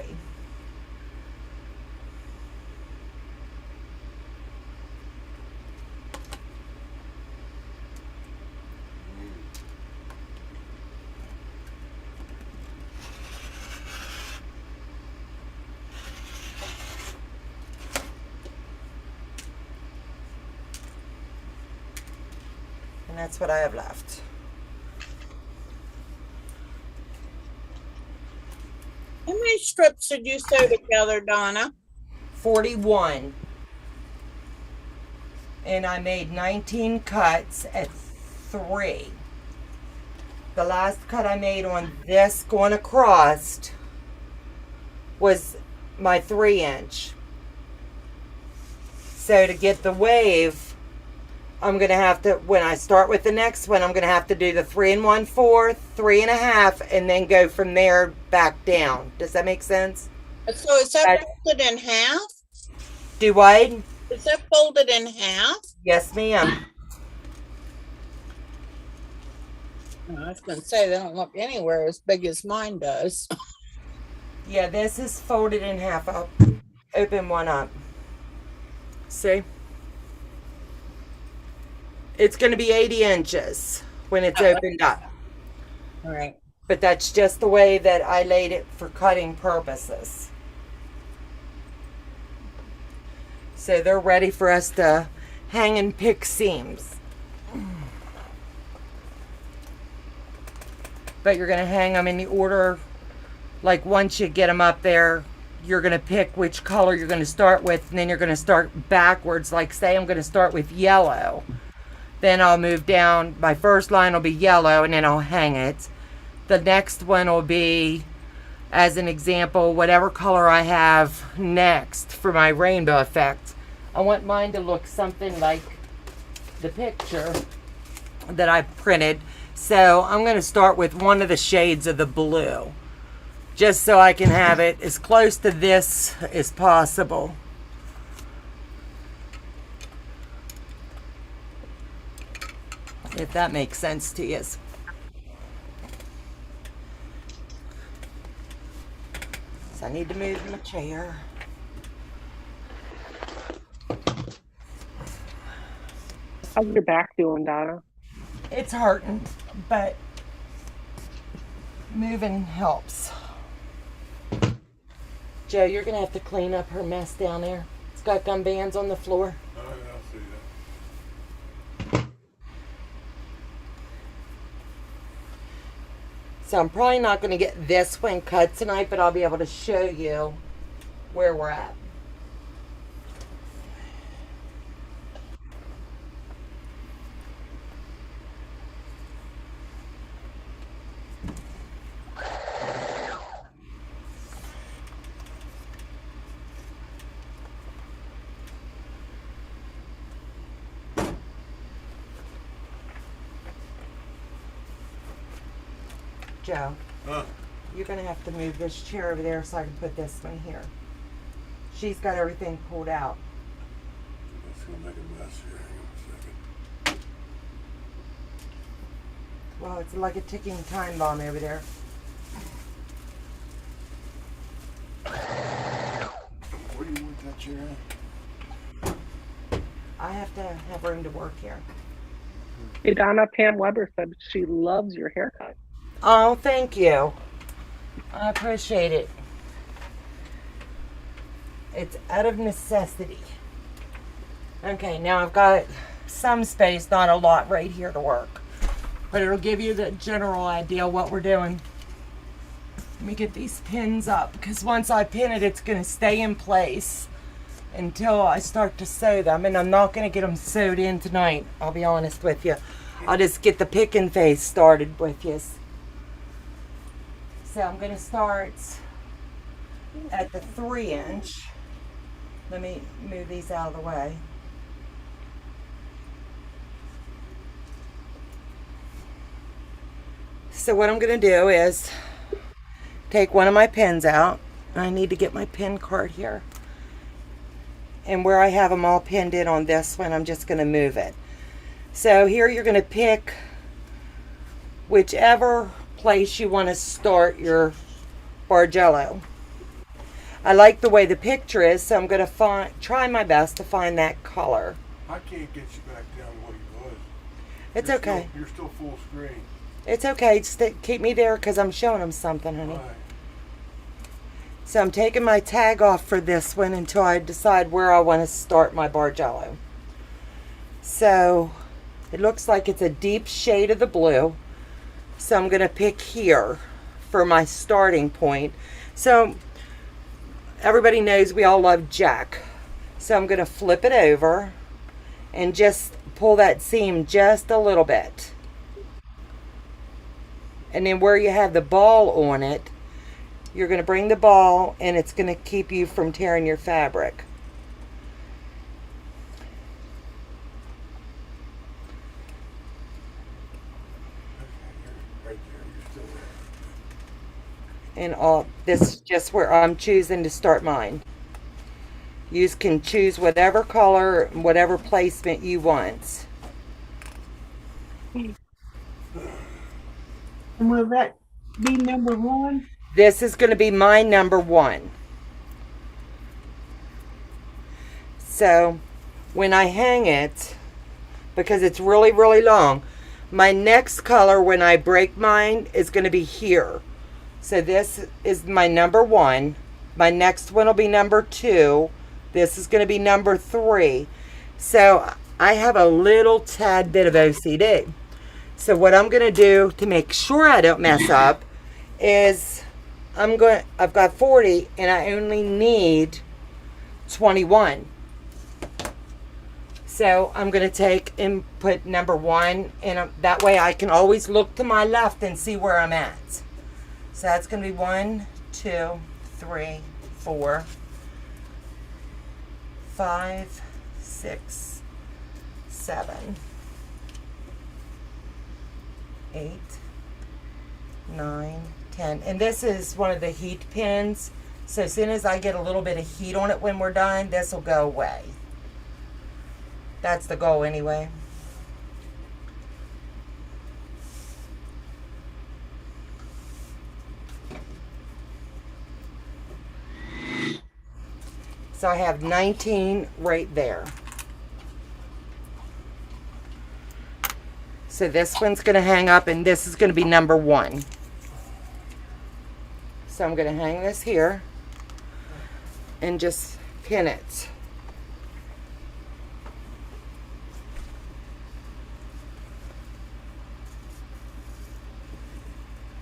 And that's what I have left. How many strips did you sew together, Donna? 41. And I made 19 cuts at 3. The last cut I made on this going across was my 3 inch. So to get the wave, I'm going to have to, when I start with the next one, I'm going to have to do the 3 1/4, 3 1/2, and then go from there back down. Does that make sense? So is that folded in half? Do what? Is that folded in half? Yes, ma'am. I was going to say, they don't look anywhere as big as mine does. Yeah, this is folded in half. I'll open one up. See? It's going to be 80 inches when it's opened up. All right. But that's just the way that I laid it for cutting purposes. So they're ready for us to hang and pick seams. but you're going to hang them in the order. Like once you get them up there, you're going to pick which color you're going to start with, and then you're going to start backwards. Like say I'm going to start with yellow. Then I'll move down. My first line will be yellow, and then I'll hang it. The next one will be, as an example, whatever color I have next for my rainbow effect. I want mine to look something like the picture that I printed. So I'm going to start with one of the shades of the blue, just so I can have it as close to this as possible. If that makes sense to you. So I need to move my chair. How's your back doing, Donna? It's hurting, but moving helps. Joe, you're gonna have to clean up her mess down there. It's got gum bands on the floor. Oh, yeah, I'll see that. So I'm probably not gonna get this one cut tonight, but I'll be able to show you where we're at. Joe, you're going to have to move this chair over there so I can put this one here. She's got everything pulled out. That's going to make a mess here. Hang on a second. Well, it's like a ticking time bomb over there. Where do you want that chair at? I have to have room to work here. Hey, Donna, Pam Weber said she loves your haircut. Oh, thank you. I appreciate it. It's out of necessity. Okay, now I've got some space, not a lot right here to work. But it'll give you the general idea what we're doing. Let me get these pins up, because once I pin it, it's going to stay in place until I start to sew them. And I'm not going to get them sewed in tonight, I'll be honest with you. I'll just get the pick and face started with you. So I'm going to start at the 3-inch. Let me move these out of the way. So what I'm going to do is take one of my pins out. I need to get my pin card here. And where I have them all pinned in on this one, I'm just going to move it. So here you're going to pick whichever place you want to start your Bargello. I like the way the picture is, so I'm going to try my best to find that color. I can't get you back down to what he was. It's You're okay. You're still full screen. It's okay. Just keep me there because I'm showing them something, honey. Right. So I'm taking my tag off for this one until I decide where I want to start my Bargello. So it looks like it's a deep shade of the blue. So I'm going to pick here for my starting point. So everybody knows we all love Jack. So I'm going to flip it over and just pull that seam just a little bit. And then where you have the ball on it, you're going to bring the ball and it's going to keep you from tearing your fabric. And this is just where I'm choosing to start mine. You can choose whatever color, whatever placement you want. And will that be number 1? This is going to be my number 1. So when I hang it, because it's really, really long, my next color when I break mine is going to be here. So this is my number 1. My next one will be number 2. This is going to be number 3. So I have a little tad bit of OCD. So what I'm going to do to make sure I don't mess up is I've got 40 and I only need 21. So I'm going to take and put number 1, and that way I can always look to my left and see where I'm at. So that's going to be 1, 2, 3, 4, 5, 6, 7, 8, 9, 10. And this is one of the heat pins. So as soon as I get a little bit of heat on it when we're done, this will go away. That's the goal anyway. So I have 19 right there. So this one's going to hang up, and this is going to be number 1. So I'm going to hang this here and just pin it.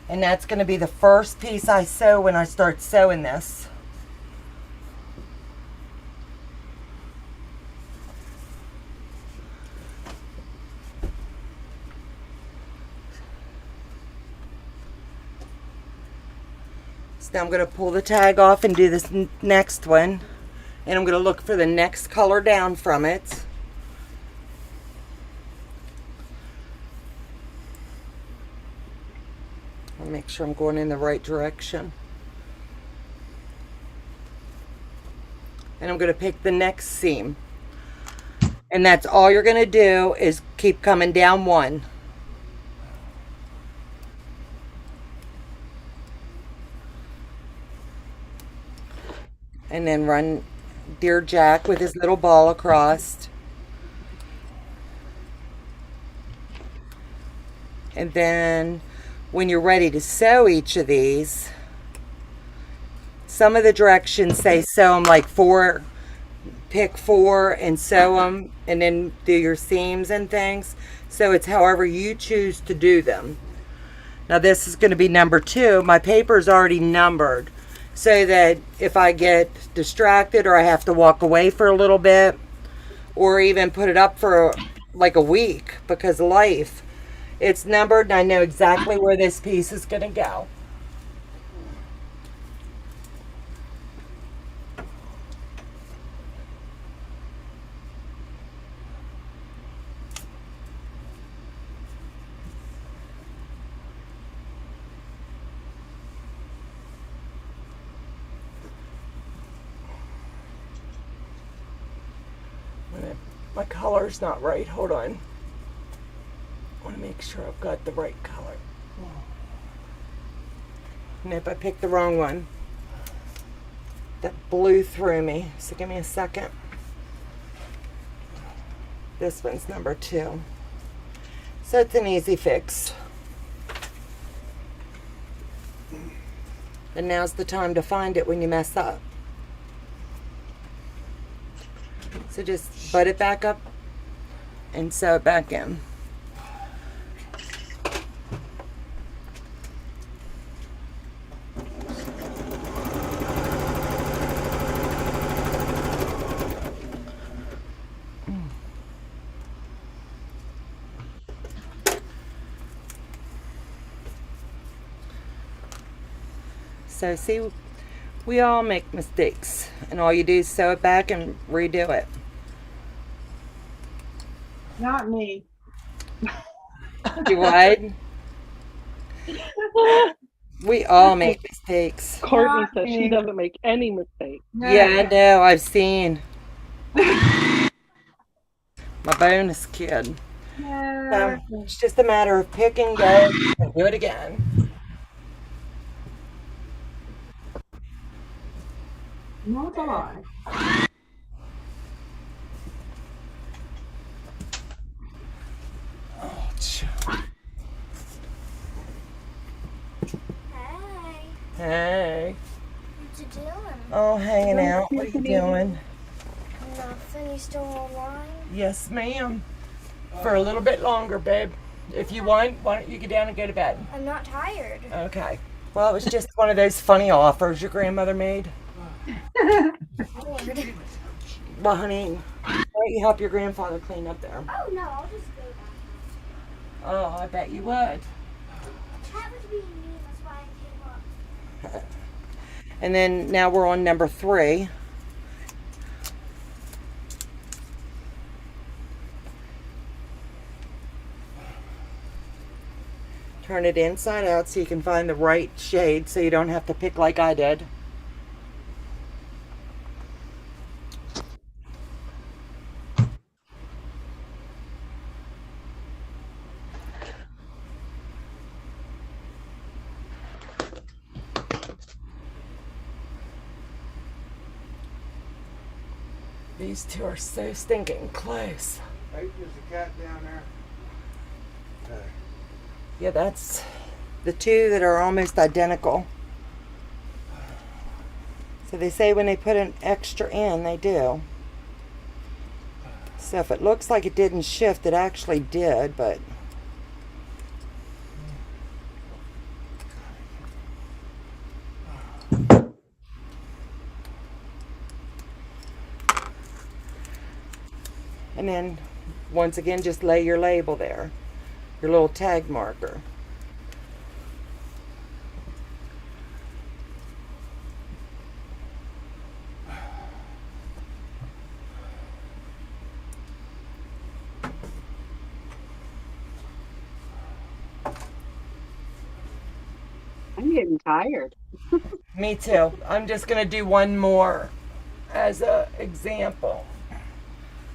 And that's going to be the first piece I sew when I start sewing this. So now I'm going to pull the tag off and do this next one. And I'm going to look for the next color down from it. I'll make sure I'm going in the right direction. And I'm going to pick the next seam. And that's all you're going to do is keep coming down 1. And then run Dear Jack with his little ball across. And then when you're ready to sew each of these, some of the directions say sew them like 4, pick 4 and sew them, and then do your seams and things. So it's however you choose to do them. Now this is going to be number 2. My paper is already numbered, so that if I get distracted or I have to walk away for a little bit, or even put it up for like a week because of life, it's numbered and I know exactly where this piece is going to go. My color's not right. Hold on. I want to make sure I've got the right color. And if I picked the wrong one, that blew through me. So give me a second. This one's number 2. So it's an easy fix. And now's the time to find it when you mess up. So just butt it back up and sew it back in. So see, we all make mistakes, and all you do is sew it back and redo it. Not me. Do what? We all make mistakes. Courtney says she doesn't make any mistakes. Yeah, I know. I've seen. My bonus kid. So it's just a matter of pick and go and do it again. Not a lie. Hey. What you doing? Oh, hanging out. What are you doing? Nothing. You still online? Yes, ma'am. For a little bit longer, babe. If you want, why don't you get down and go to bed? I'm not tired. Okay. Well, it was just one of those funny offers your grandmother made. Lord. Well, honey, why don't you help your grandfather clean up there? Oh no, I'll just go back. Oh, I bet you would. Chad was being mean, that's why I gave up. And then now we're on number 3. Turn it inside out so you can find the right shade so you don't have to pick like I did. These two are so stinking close. Hey, there's a cat down there. Okay. Yeah, that's the two that are almost identical. So they say when they put an extra in, they do. So if it looks like it didn't shift, it actually did, but... And then, once again, just lay your label there. Your little tag marker. I'm getting tired. Me too. I'm just going to do one more as a example.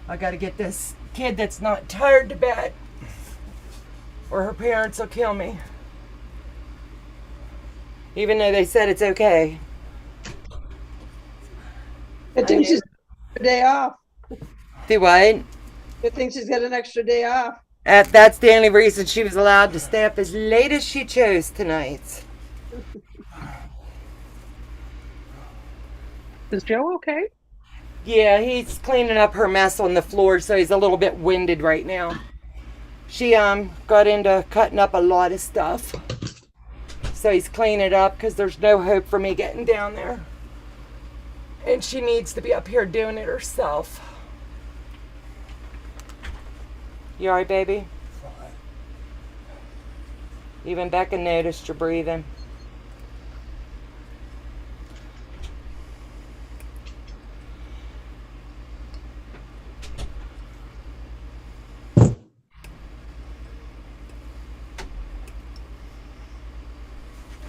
I got to get this kid that's not tired to bed, or her parents will kill me. Even though they said it's okay. I think she's got a day off. Do what? I think she's got an extra day off. That's the only reason she was allowed to stay up as late as she chose tonight. Is Joe okay? Yeah, he's cleaning up her mess on the floor, so he's a little bit winded right now. She got into cutting up a lot of stuff. So he's cleaning it up because there's no hope for me getting down there. And she needs to be up here doing it herself. You alright, baby? Fine. Even Becca noticed your breathing.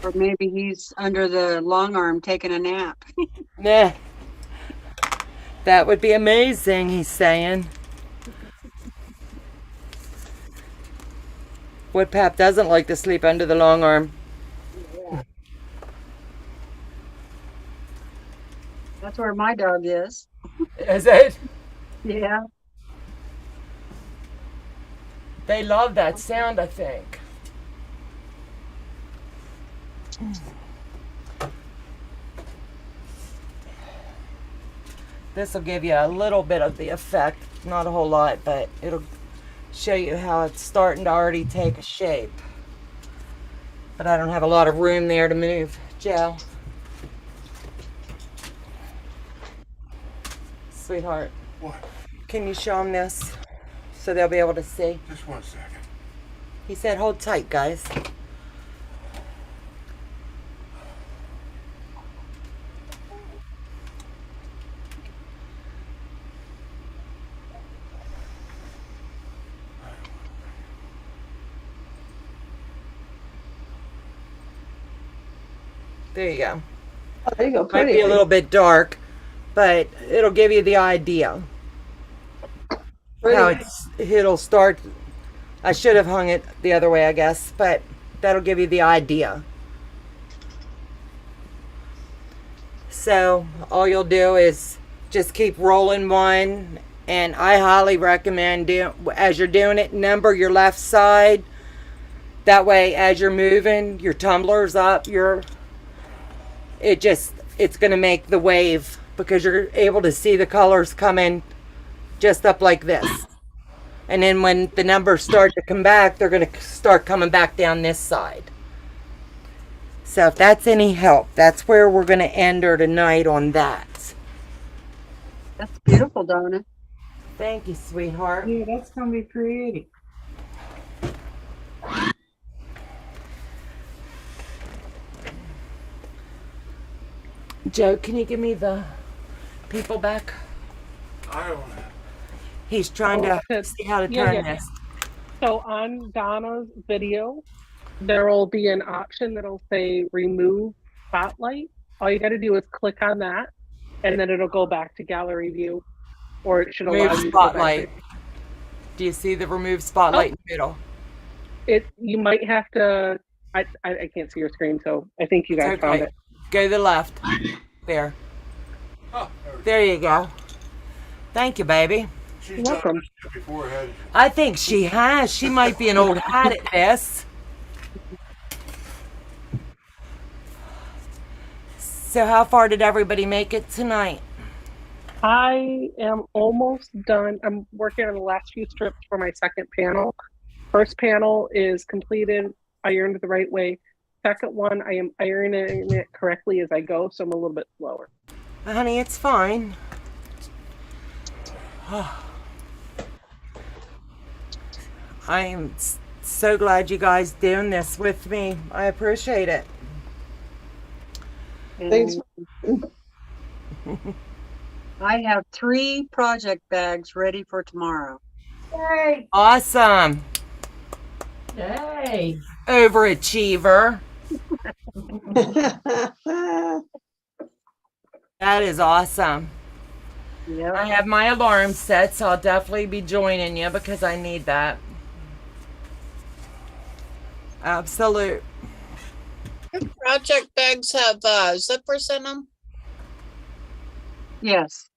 Or maybe he's under the long arm taking a nap. Nah. That would be amazing, he's saying. Woodpap doesn't like to sleep under the long arm. Yeah. That's where my dog is. Is it? Yeah. They love that sound, I think. This will give you a little bit of the effect, not a whole lot, but it'll show you how it's starting to already take a shape. But I don't have a lot of room there to move. Joe. Sweetheart. What? Can you show them this so they'll be able to see? Just 1 second. He said hold tight, guys. There you go. Oh, there you go. Might Pretty. be a little bit dark, but it'll give you the idea. Pretty. How it'll start. I should have hung it the other way, I guess, but that'll give you the idea. So all you'll do is just keep rolling one, and I highly recommend as you're doing it, number your left side. That way, as you're moving, your tumbler's up, it's going to make the wave because you're able to see the colors coming just up like this. And then when the numbers start to come back, they're going to start coming back down this side. So if that's any help, that's where we're going to end her tonight on that. That's beautiful, Donna. Thank you, sweetheart. Yeah, that's gonna be pretty. Joe, can you give me the people back? I don't. He's trying to see how to turn this. So on Donna's video, there will be an option that'll say remove spotlight. All you got to do is click on that, and then it'll go back to gallery view, or it should allow Remove you to go back spotlight. Do you see the remove spotlight in the middle? You might have to. I can't see your screen, so I think you guys found it. Go to the left. There. Oh, There you go. Thank you, baby. she's You're welcome. done it before, hadn't she? I think she has. She might be an old hat at this. So how far did everybody make it tonight? I am almost done. I'm working on the last few strips for my second panel. First panel is completed, ironed the right way. Second one, I am ironing it correctly as I go, so I'm a little bit slower. Honey, it's fine. I am so glad you guys doing this with me. I appreciate it. Thanks. I have 3 project bags ready for tomorrow. Yay! Awesome. Yay. Overachiever. That is awesome. Yep. I have my alarm set, so I'll definitely be joining you because I need that. Absolute. Project bags have zippers in them. Yes.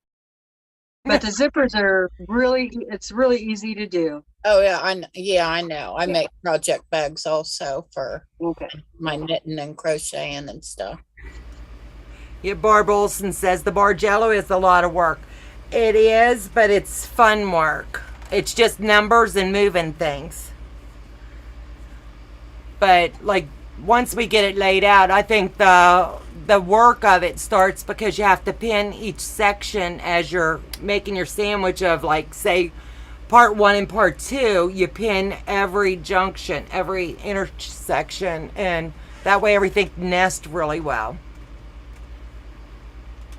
But the zippers are it's really easy to do. Oh yeah, I know. I make project bags also for my knitting and crocheting and stuff. Yeah, Barb Olson says the Bargello is a lot of work. It is, but it's fun work. It's just numbers and moving things. But like once we get it laid out, I think the work of it starts because you have to pin each section as you're making your sandwich of, like, say, part 1 and part 2. You pin every junction, every intersection, and that way everything nests really well.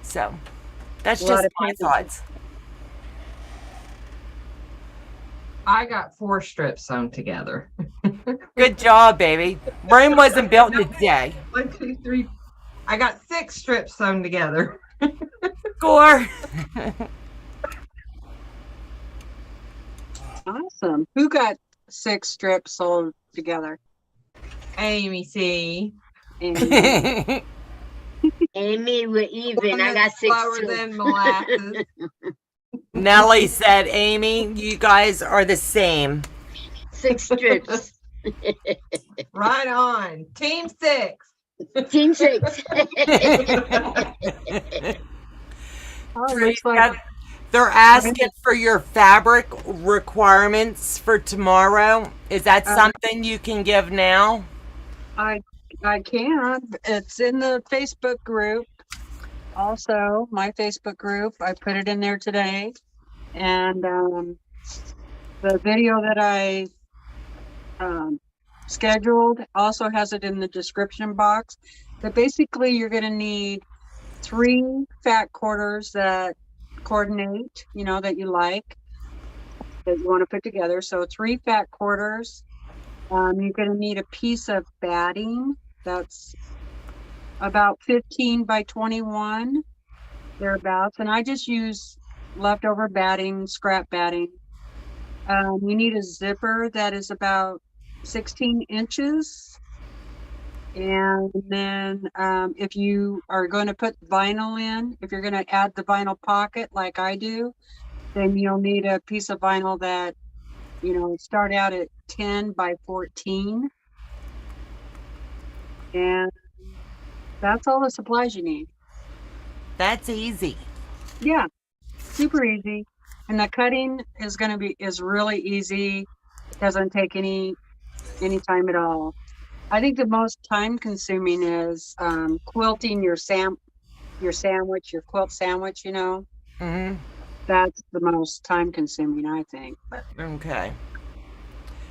So that's just my thoughts. I got 4 strips sewn together. Good job, baby. Rome wasn't built in a day. 1, 2, 3. I got 6 strips sewn together. Score. Awesome. Who got 6 strips sold together? Amy C. Amy. Amy, we're even. I got 6 Slower too. than molasses. Nellie said, Amy, you guys are the same. 6 strips. Right on. Team 6. Team 6. They're asking for your fabric requirements for tomorrow. Is that something you can give now? I can. It's in the Facebook group. Also, my Facebook group. I put it in there today. And the video that I scheduled also has it in the description box. But basically, you're going to need 3 fat quarters that coordinate, that you like, that you want to put together. So 3 fat quarters. You're going to need a piece of batting that's about 15 by 21, thereabouts. And I just use leftover batting, scrap batting. You need a zipper that is about 16 inches. And then if you are going to put vinyl in, if you're going to add the vinyl pocket like I do, then you'll need a piece of vinyl that, start out at 10 by 14. And that's all the supplies you need. That's easy. Yeah, super easy. And the cutting is really easy. It doesn't take any time at all. I think the most time consuming is quilting your sandwich, your quilt sandwich, you know. Mm-hmm. That's the most time consuming, I think. But Okay.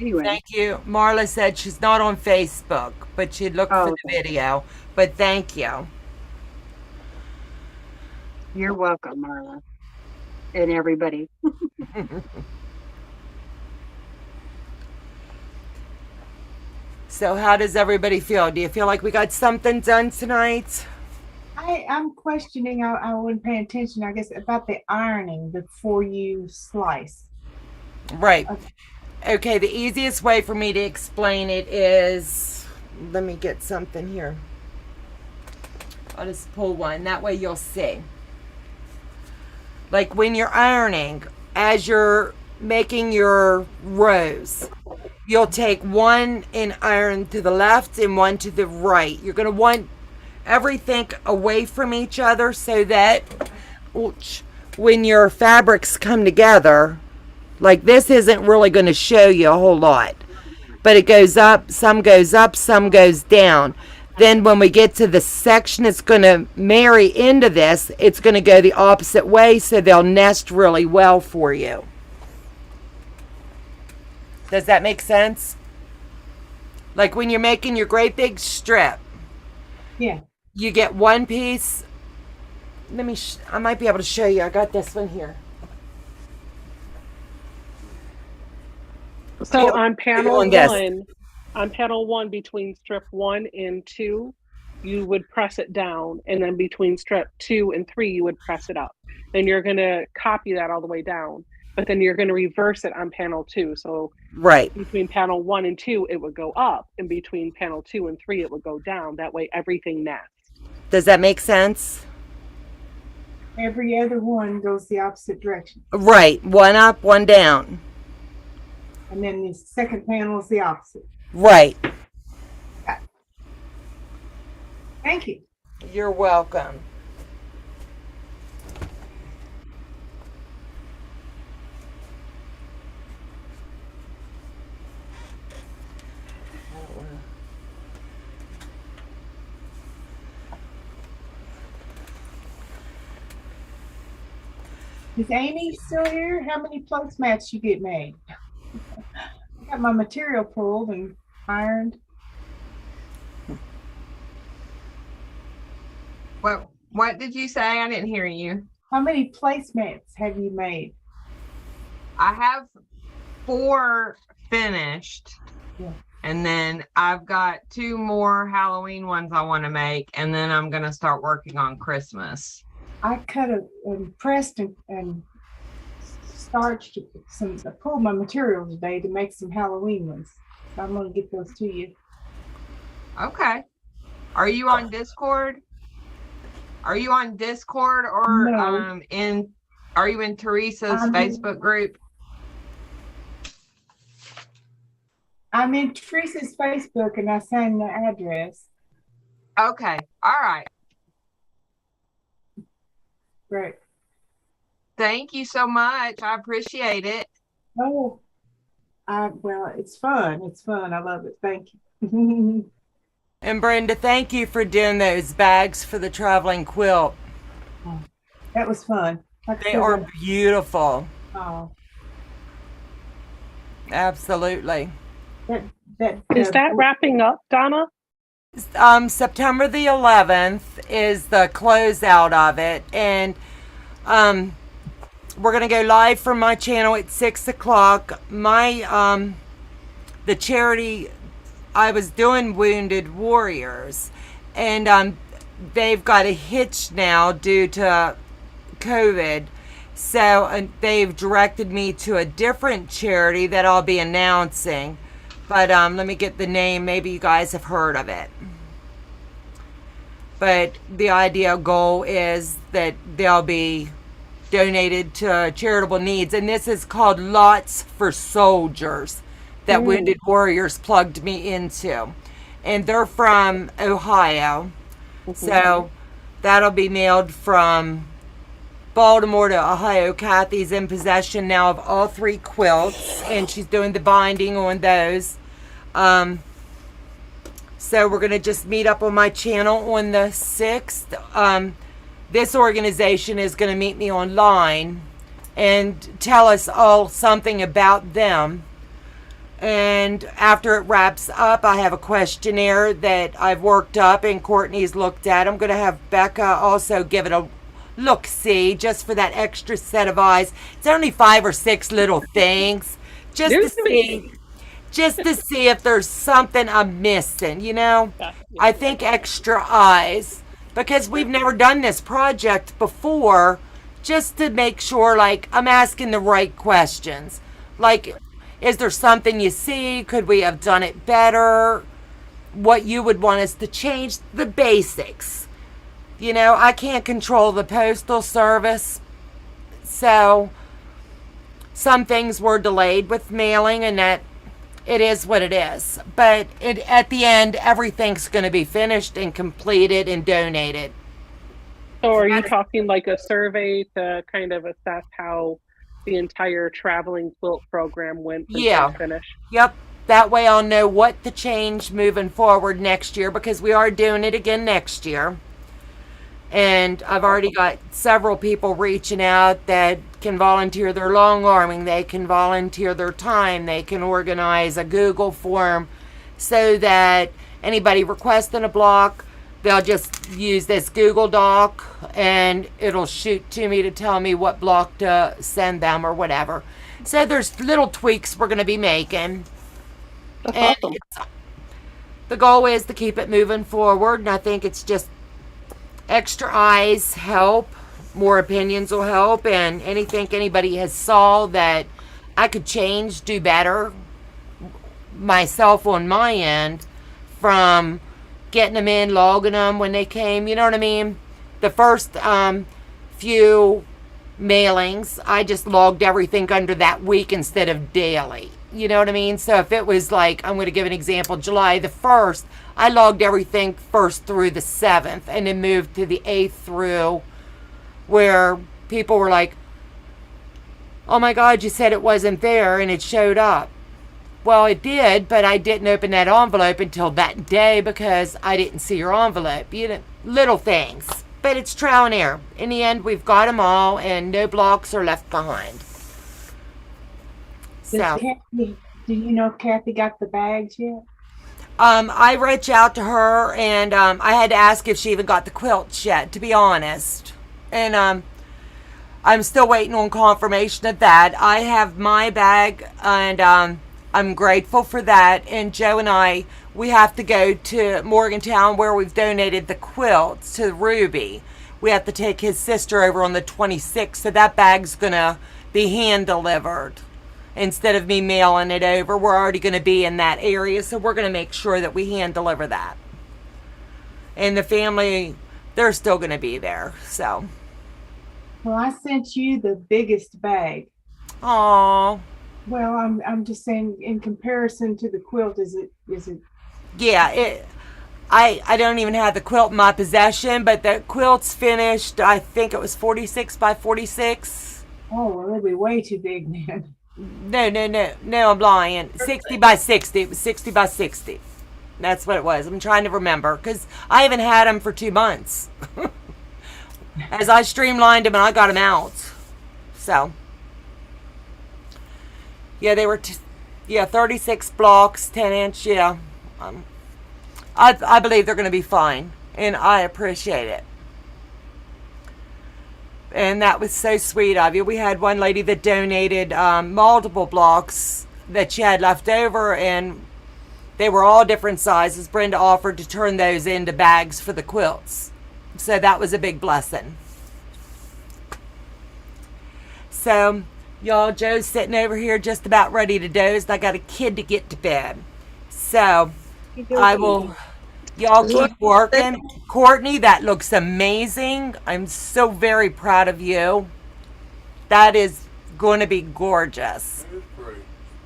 anyway. Thank you. Marla said she's not on Facebook, but she'd look for the video. But thank you. You're welcome, Marla. And everybody. So how does everybody feel? Do you feel like we got something done tonight? I'm questioning, I wasn't paying attention, I guess, about the ironing before you slice. Right. Okay, the easiest way for me to explain it is, let me get something here. I'll just pull one. That way you'll see. Like when you're ironing, as you're making your rows, you'll take one and iron to the left and one to the right. You're going to want everything away from each other so that when your fabrics come together, like this isn't really going to show you a whole lot, but it goes up, some goes down. Then when we get to the section it's going to marry into this, it's going to go the opposite way, so they'll nest really well for you. Does that make sense? Like when you're making your great big strip. Yeah. You get one piece. I might be able to show you. I got this one here. So on panel on panel one, between strip 1 and 2, you would press it down, and then between strip 2 and 3, you would press it up. Then you're going to copy that all the way down, but then you're going to reverse it on panel 2. So right between panel 1 and 2, it would go up, and between panel 2 and 3, it would go down. That way, everything nests. Does that make sense? Every other one goes the opposite direction. Right. One up, one down. And then the second panel is the opposite. Right. Okay. Thank you. You're welcome. Is Amy still here? How many placemats you get made? I got my material pulled and ironed. What did you say? I didn't hear you. How many placemats have you made? I have 4 finished. Yeah. And then I've got 2 more Halloween ones I want to make, and then I'm going to start working on Christmas. I cut and pressed and starched some. I pulled my material today to make some Halloween ones. So I'm going to get those to you. Okay. Are you on Discord? Are you on Discord or No. are you in Teresa's Facebook group? I'm in Teresa's Facebook and I signed the address. Okay. All right. Great. Thank you so much. I appreciate it. Oh, well, it's fun. It's fun. I love it. Thank you. And Brenda, thank you for doing those bags for the traveling quilt. Oh, that was fun. They are beautiful. Oh. Absolutely. Is that wrapping up, Donna? September the 11th is the closeout of it, and we're gonna go live from my channel at 6 o'clock. My the charity I was doing Wounded Warriors, and they've got a hitch now due to COVID, so they've directed me to a different charity that I'll be announcing. But let me get the name. Maybe you guys have heard of it. But the ideal goal is that they'll be donated to charitable needs. And this is called Lots for Soldiers that Wounded Warriors plugged me into. And they're from Ohio. So that'll be mailed from Baltimore to Ohio. Kathy's in possession now of all 3 quilts, and she's doing the binding on those. So we're going to just meet up on my channel on the 6th. This organization is going to meet me online and tell us all something about them. And after it wraps up, I have a questionnaire that I've worked up and Courtney's looked at. I'm going to have Becca also give it a look-see just for that extra set of eyes. It's only 5 or 6 little things just to see if there's something I'm missing, you know? I think extra eyes, because we've never done this project before, just to make sure, like, I'm asking the right questions. Like, is there something you see? Could we have done it better? What you would want us to change? The basics. You know, I can't control the postal service, so some things were delayed with mailing, and that it is what it is. But at the end, everything's going to be finished and completed and donated. So are you talking like a survey to kind of assess how the entire traveling quilt program went from start to finish? Yep. That way I'll know what to change moving forward next year, because we are doing it again next year. And I've already got several people reaching out that can volunteer their long arming. They can volunteer their time. They can organize a Google form so that anybody requesting a block, they'll just use this Google Doc and it'll shoot to me to tell me what block to send them or whatever. So there's little tweaks we're going to be making. That's awesome. The goal is to keep it moving forward, and I think it's just extra eyes help, more opinions will help, and anything anybody has saw that I could change, do better myself on my end, from getting them in, logging them when they came, you know what I mean? The first few mailings, I just logged everything under that week instead of daily. You know what I mean? So if it was like, I'm going to give an example, July the 1st, I logged everything 1st through the 7th, and then moved to the 8th through, where people were like, oh my God, you said it wasn't there, and it showed up. Well, it did, but I didn't open that envelope until that day because I didn't see your envelope. You know, little things. But it's trial and error. In the end, we've got them all, and no blocks are left behind. So, Do you know if Kathy got the bags yet? I reached out to her, and I had to ask if she even got the quilts yet, to be honest. And I'm still waiting on confirmation of that. I have my bag, and I'm grateful for that. And Joe and we have to go to Morgantown, where we've donated the quilts to Ruby. We have to take his sister over on the 26th, so that bag's going to be hand delivered. Instead of me mailing it over, we're already going to be in that area, so we're going to make sure that we hand deliver that. And the family, they're still going to be there, so. Well, I sent you the biggest bag. Aww. Well, I'm just saying, in comparison to the quilt, is it? Yeah, I don't even have the quilt in my possession, but the quilt's finished. I think it was 46 by 46. Oh, well, it'll be way too big then. No, I'm lying. 60 by 60. It was 60 by 60. That's what it was. I'm trying to remember, because I haven't had them for 2 months. As I streamlined them and I got them out. So, yeah, they were, 36 blocks, 10-inch, yeah. I believe they're going to be fine, and I appreciate it. And that was so sweet of you. We had one lady that donated multiple blocks that she had left over, and they were all different sizes. Brenda offered to turn those into bags for the quilts. So that was a big blessing. So, y'all, Joe's sitting over here just about ready to doze. And I got a kid to get to bed. So, I will... Y'all keep working. Courtney, that looks amazing. I'm so very proud of you. That is going to be gorgeous. It is pretty.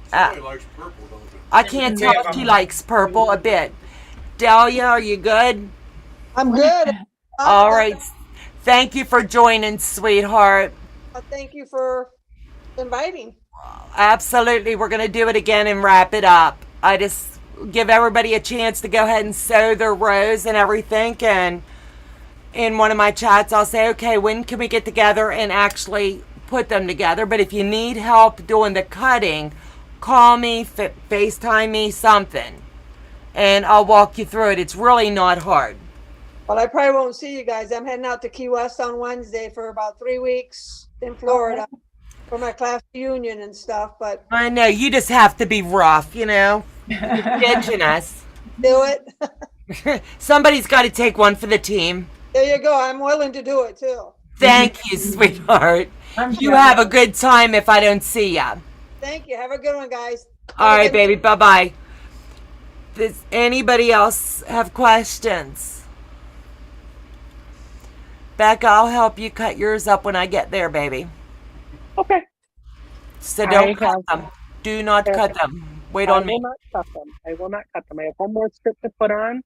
Somebody likes purple, don't they? I can't tell if she likes purple a bit. Dahlia, are you good? I'm good. All right. Thank you for joining, sweetheart. Thank you for inviting. Absolutely. We're going to do it again and wrap it up. I just give everybody a chance to go ahead and sew their rows and everything. And in one of my chats, I'll say, okay, when can we get together and actually put them together? But if you need help doing the cutting, call me, FaceTime me, something, and I'll walk you through it. It's really not hard. Well, I probably won't see you guys. I'm heading out to Key West on Wednesday for about 3 weeks in Florida for my class reunion and stuff, but I know, you just have to be rough, you know, ditching us. do it. Somebody's got to take one for the team. There you go. I'm willing to do it too. Thank you, sweetheart. You have a good time if I don't see ya. Thank you. Have a good one, guys. All right, baby. Bye-bye. Does anybody else have questions? Becca, I'll help you cut yours up when I get there, baby. Okay. So don't cut them. Do not cut them. Wait on me. I will not cut them. I will not cut them. I have one more strip to put on,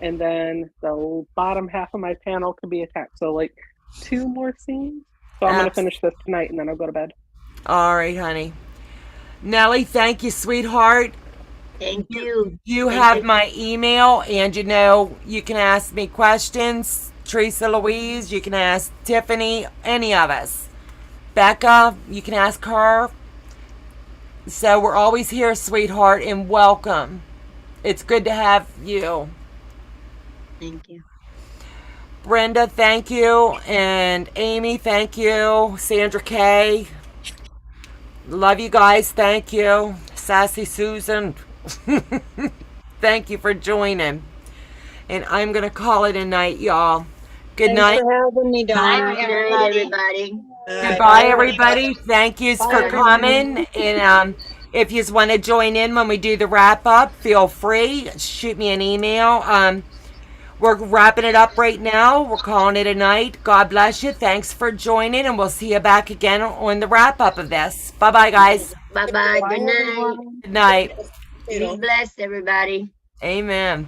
and then the bottom half of my panel can be attached. So like 2 more seams. So I'm going to finish this tonight, and then I'll go to bed. All right, honey. Nellie, thank you, sweetheart. Thank you. You have my email, and you know you can ask me questions. Teresa Louise, you can ask Tiffany, any of us. Becca, you can ask her. So we're always here, sweetheart, and welcome. It's good to have you. Thank you. Brenda, thank you. And Amy, thank you. Sandra K. Love you guys. Thank you. Sassy Susan. Thank you for joining. And I'm going to call it a night, y'all. Good night. Thanks for having me, Donna. Bye, everybody. Goodbye, everybody. Thank yous for coming. And if you want to join in when we do the wrap up, feel free. Shoot me an email. We're wrapping it up right now. We're calling it a night. God bless you. Thanks for joining, and we'll see you back again on the wrap up of this. Bye-bye, guys. Bye-bye. Good night. Good night. Be blessed, everybody. Amen.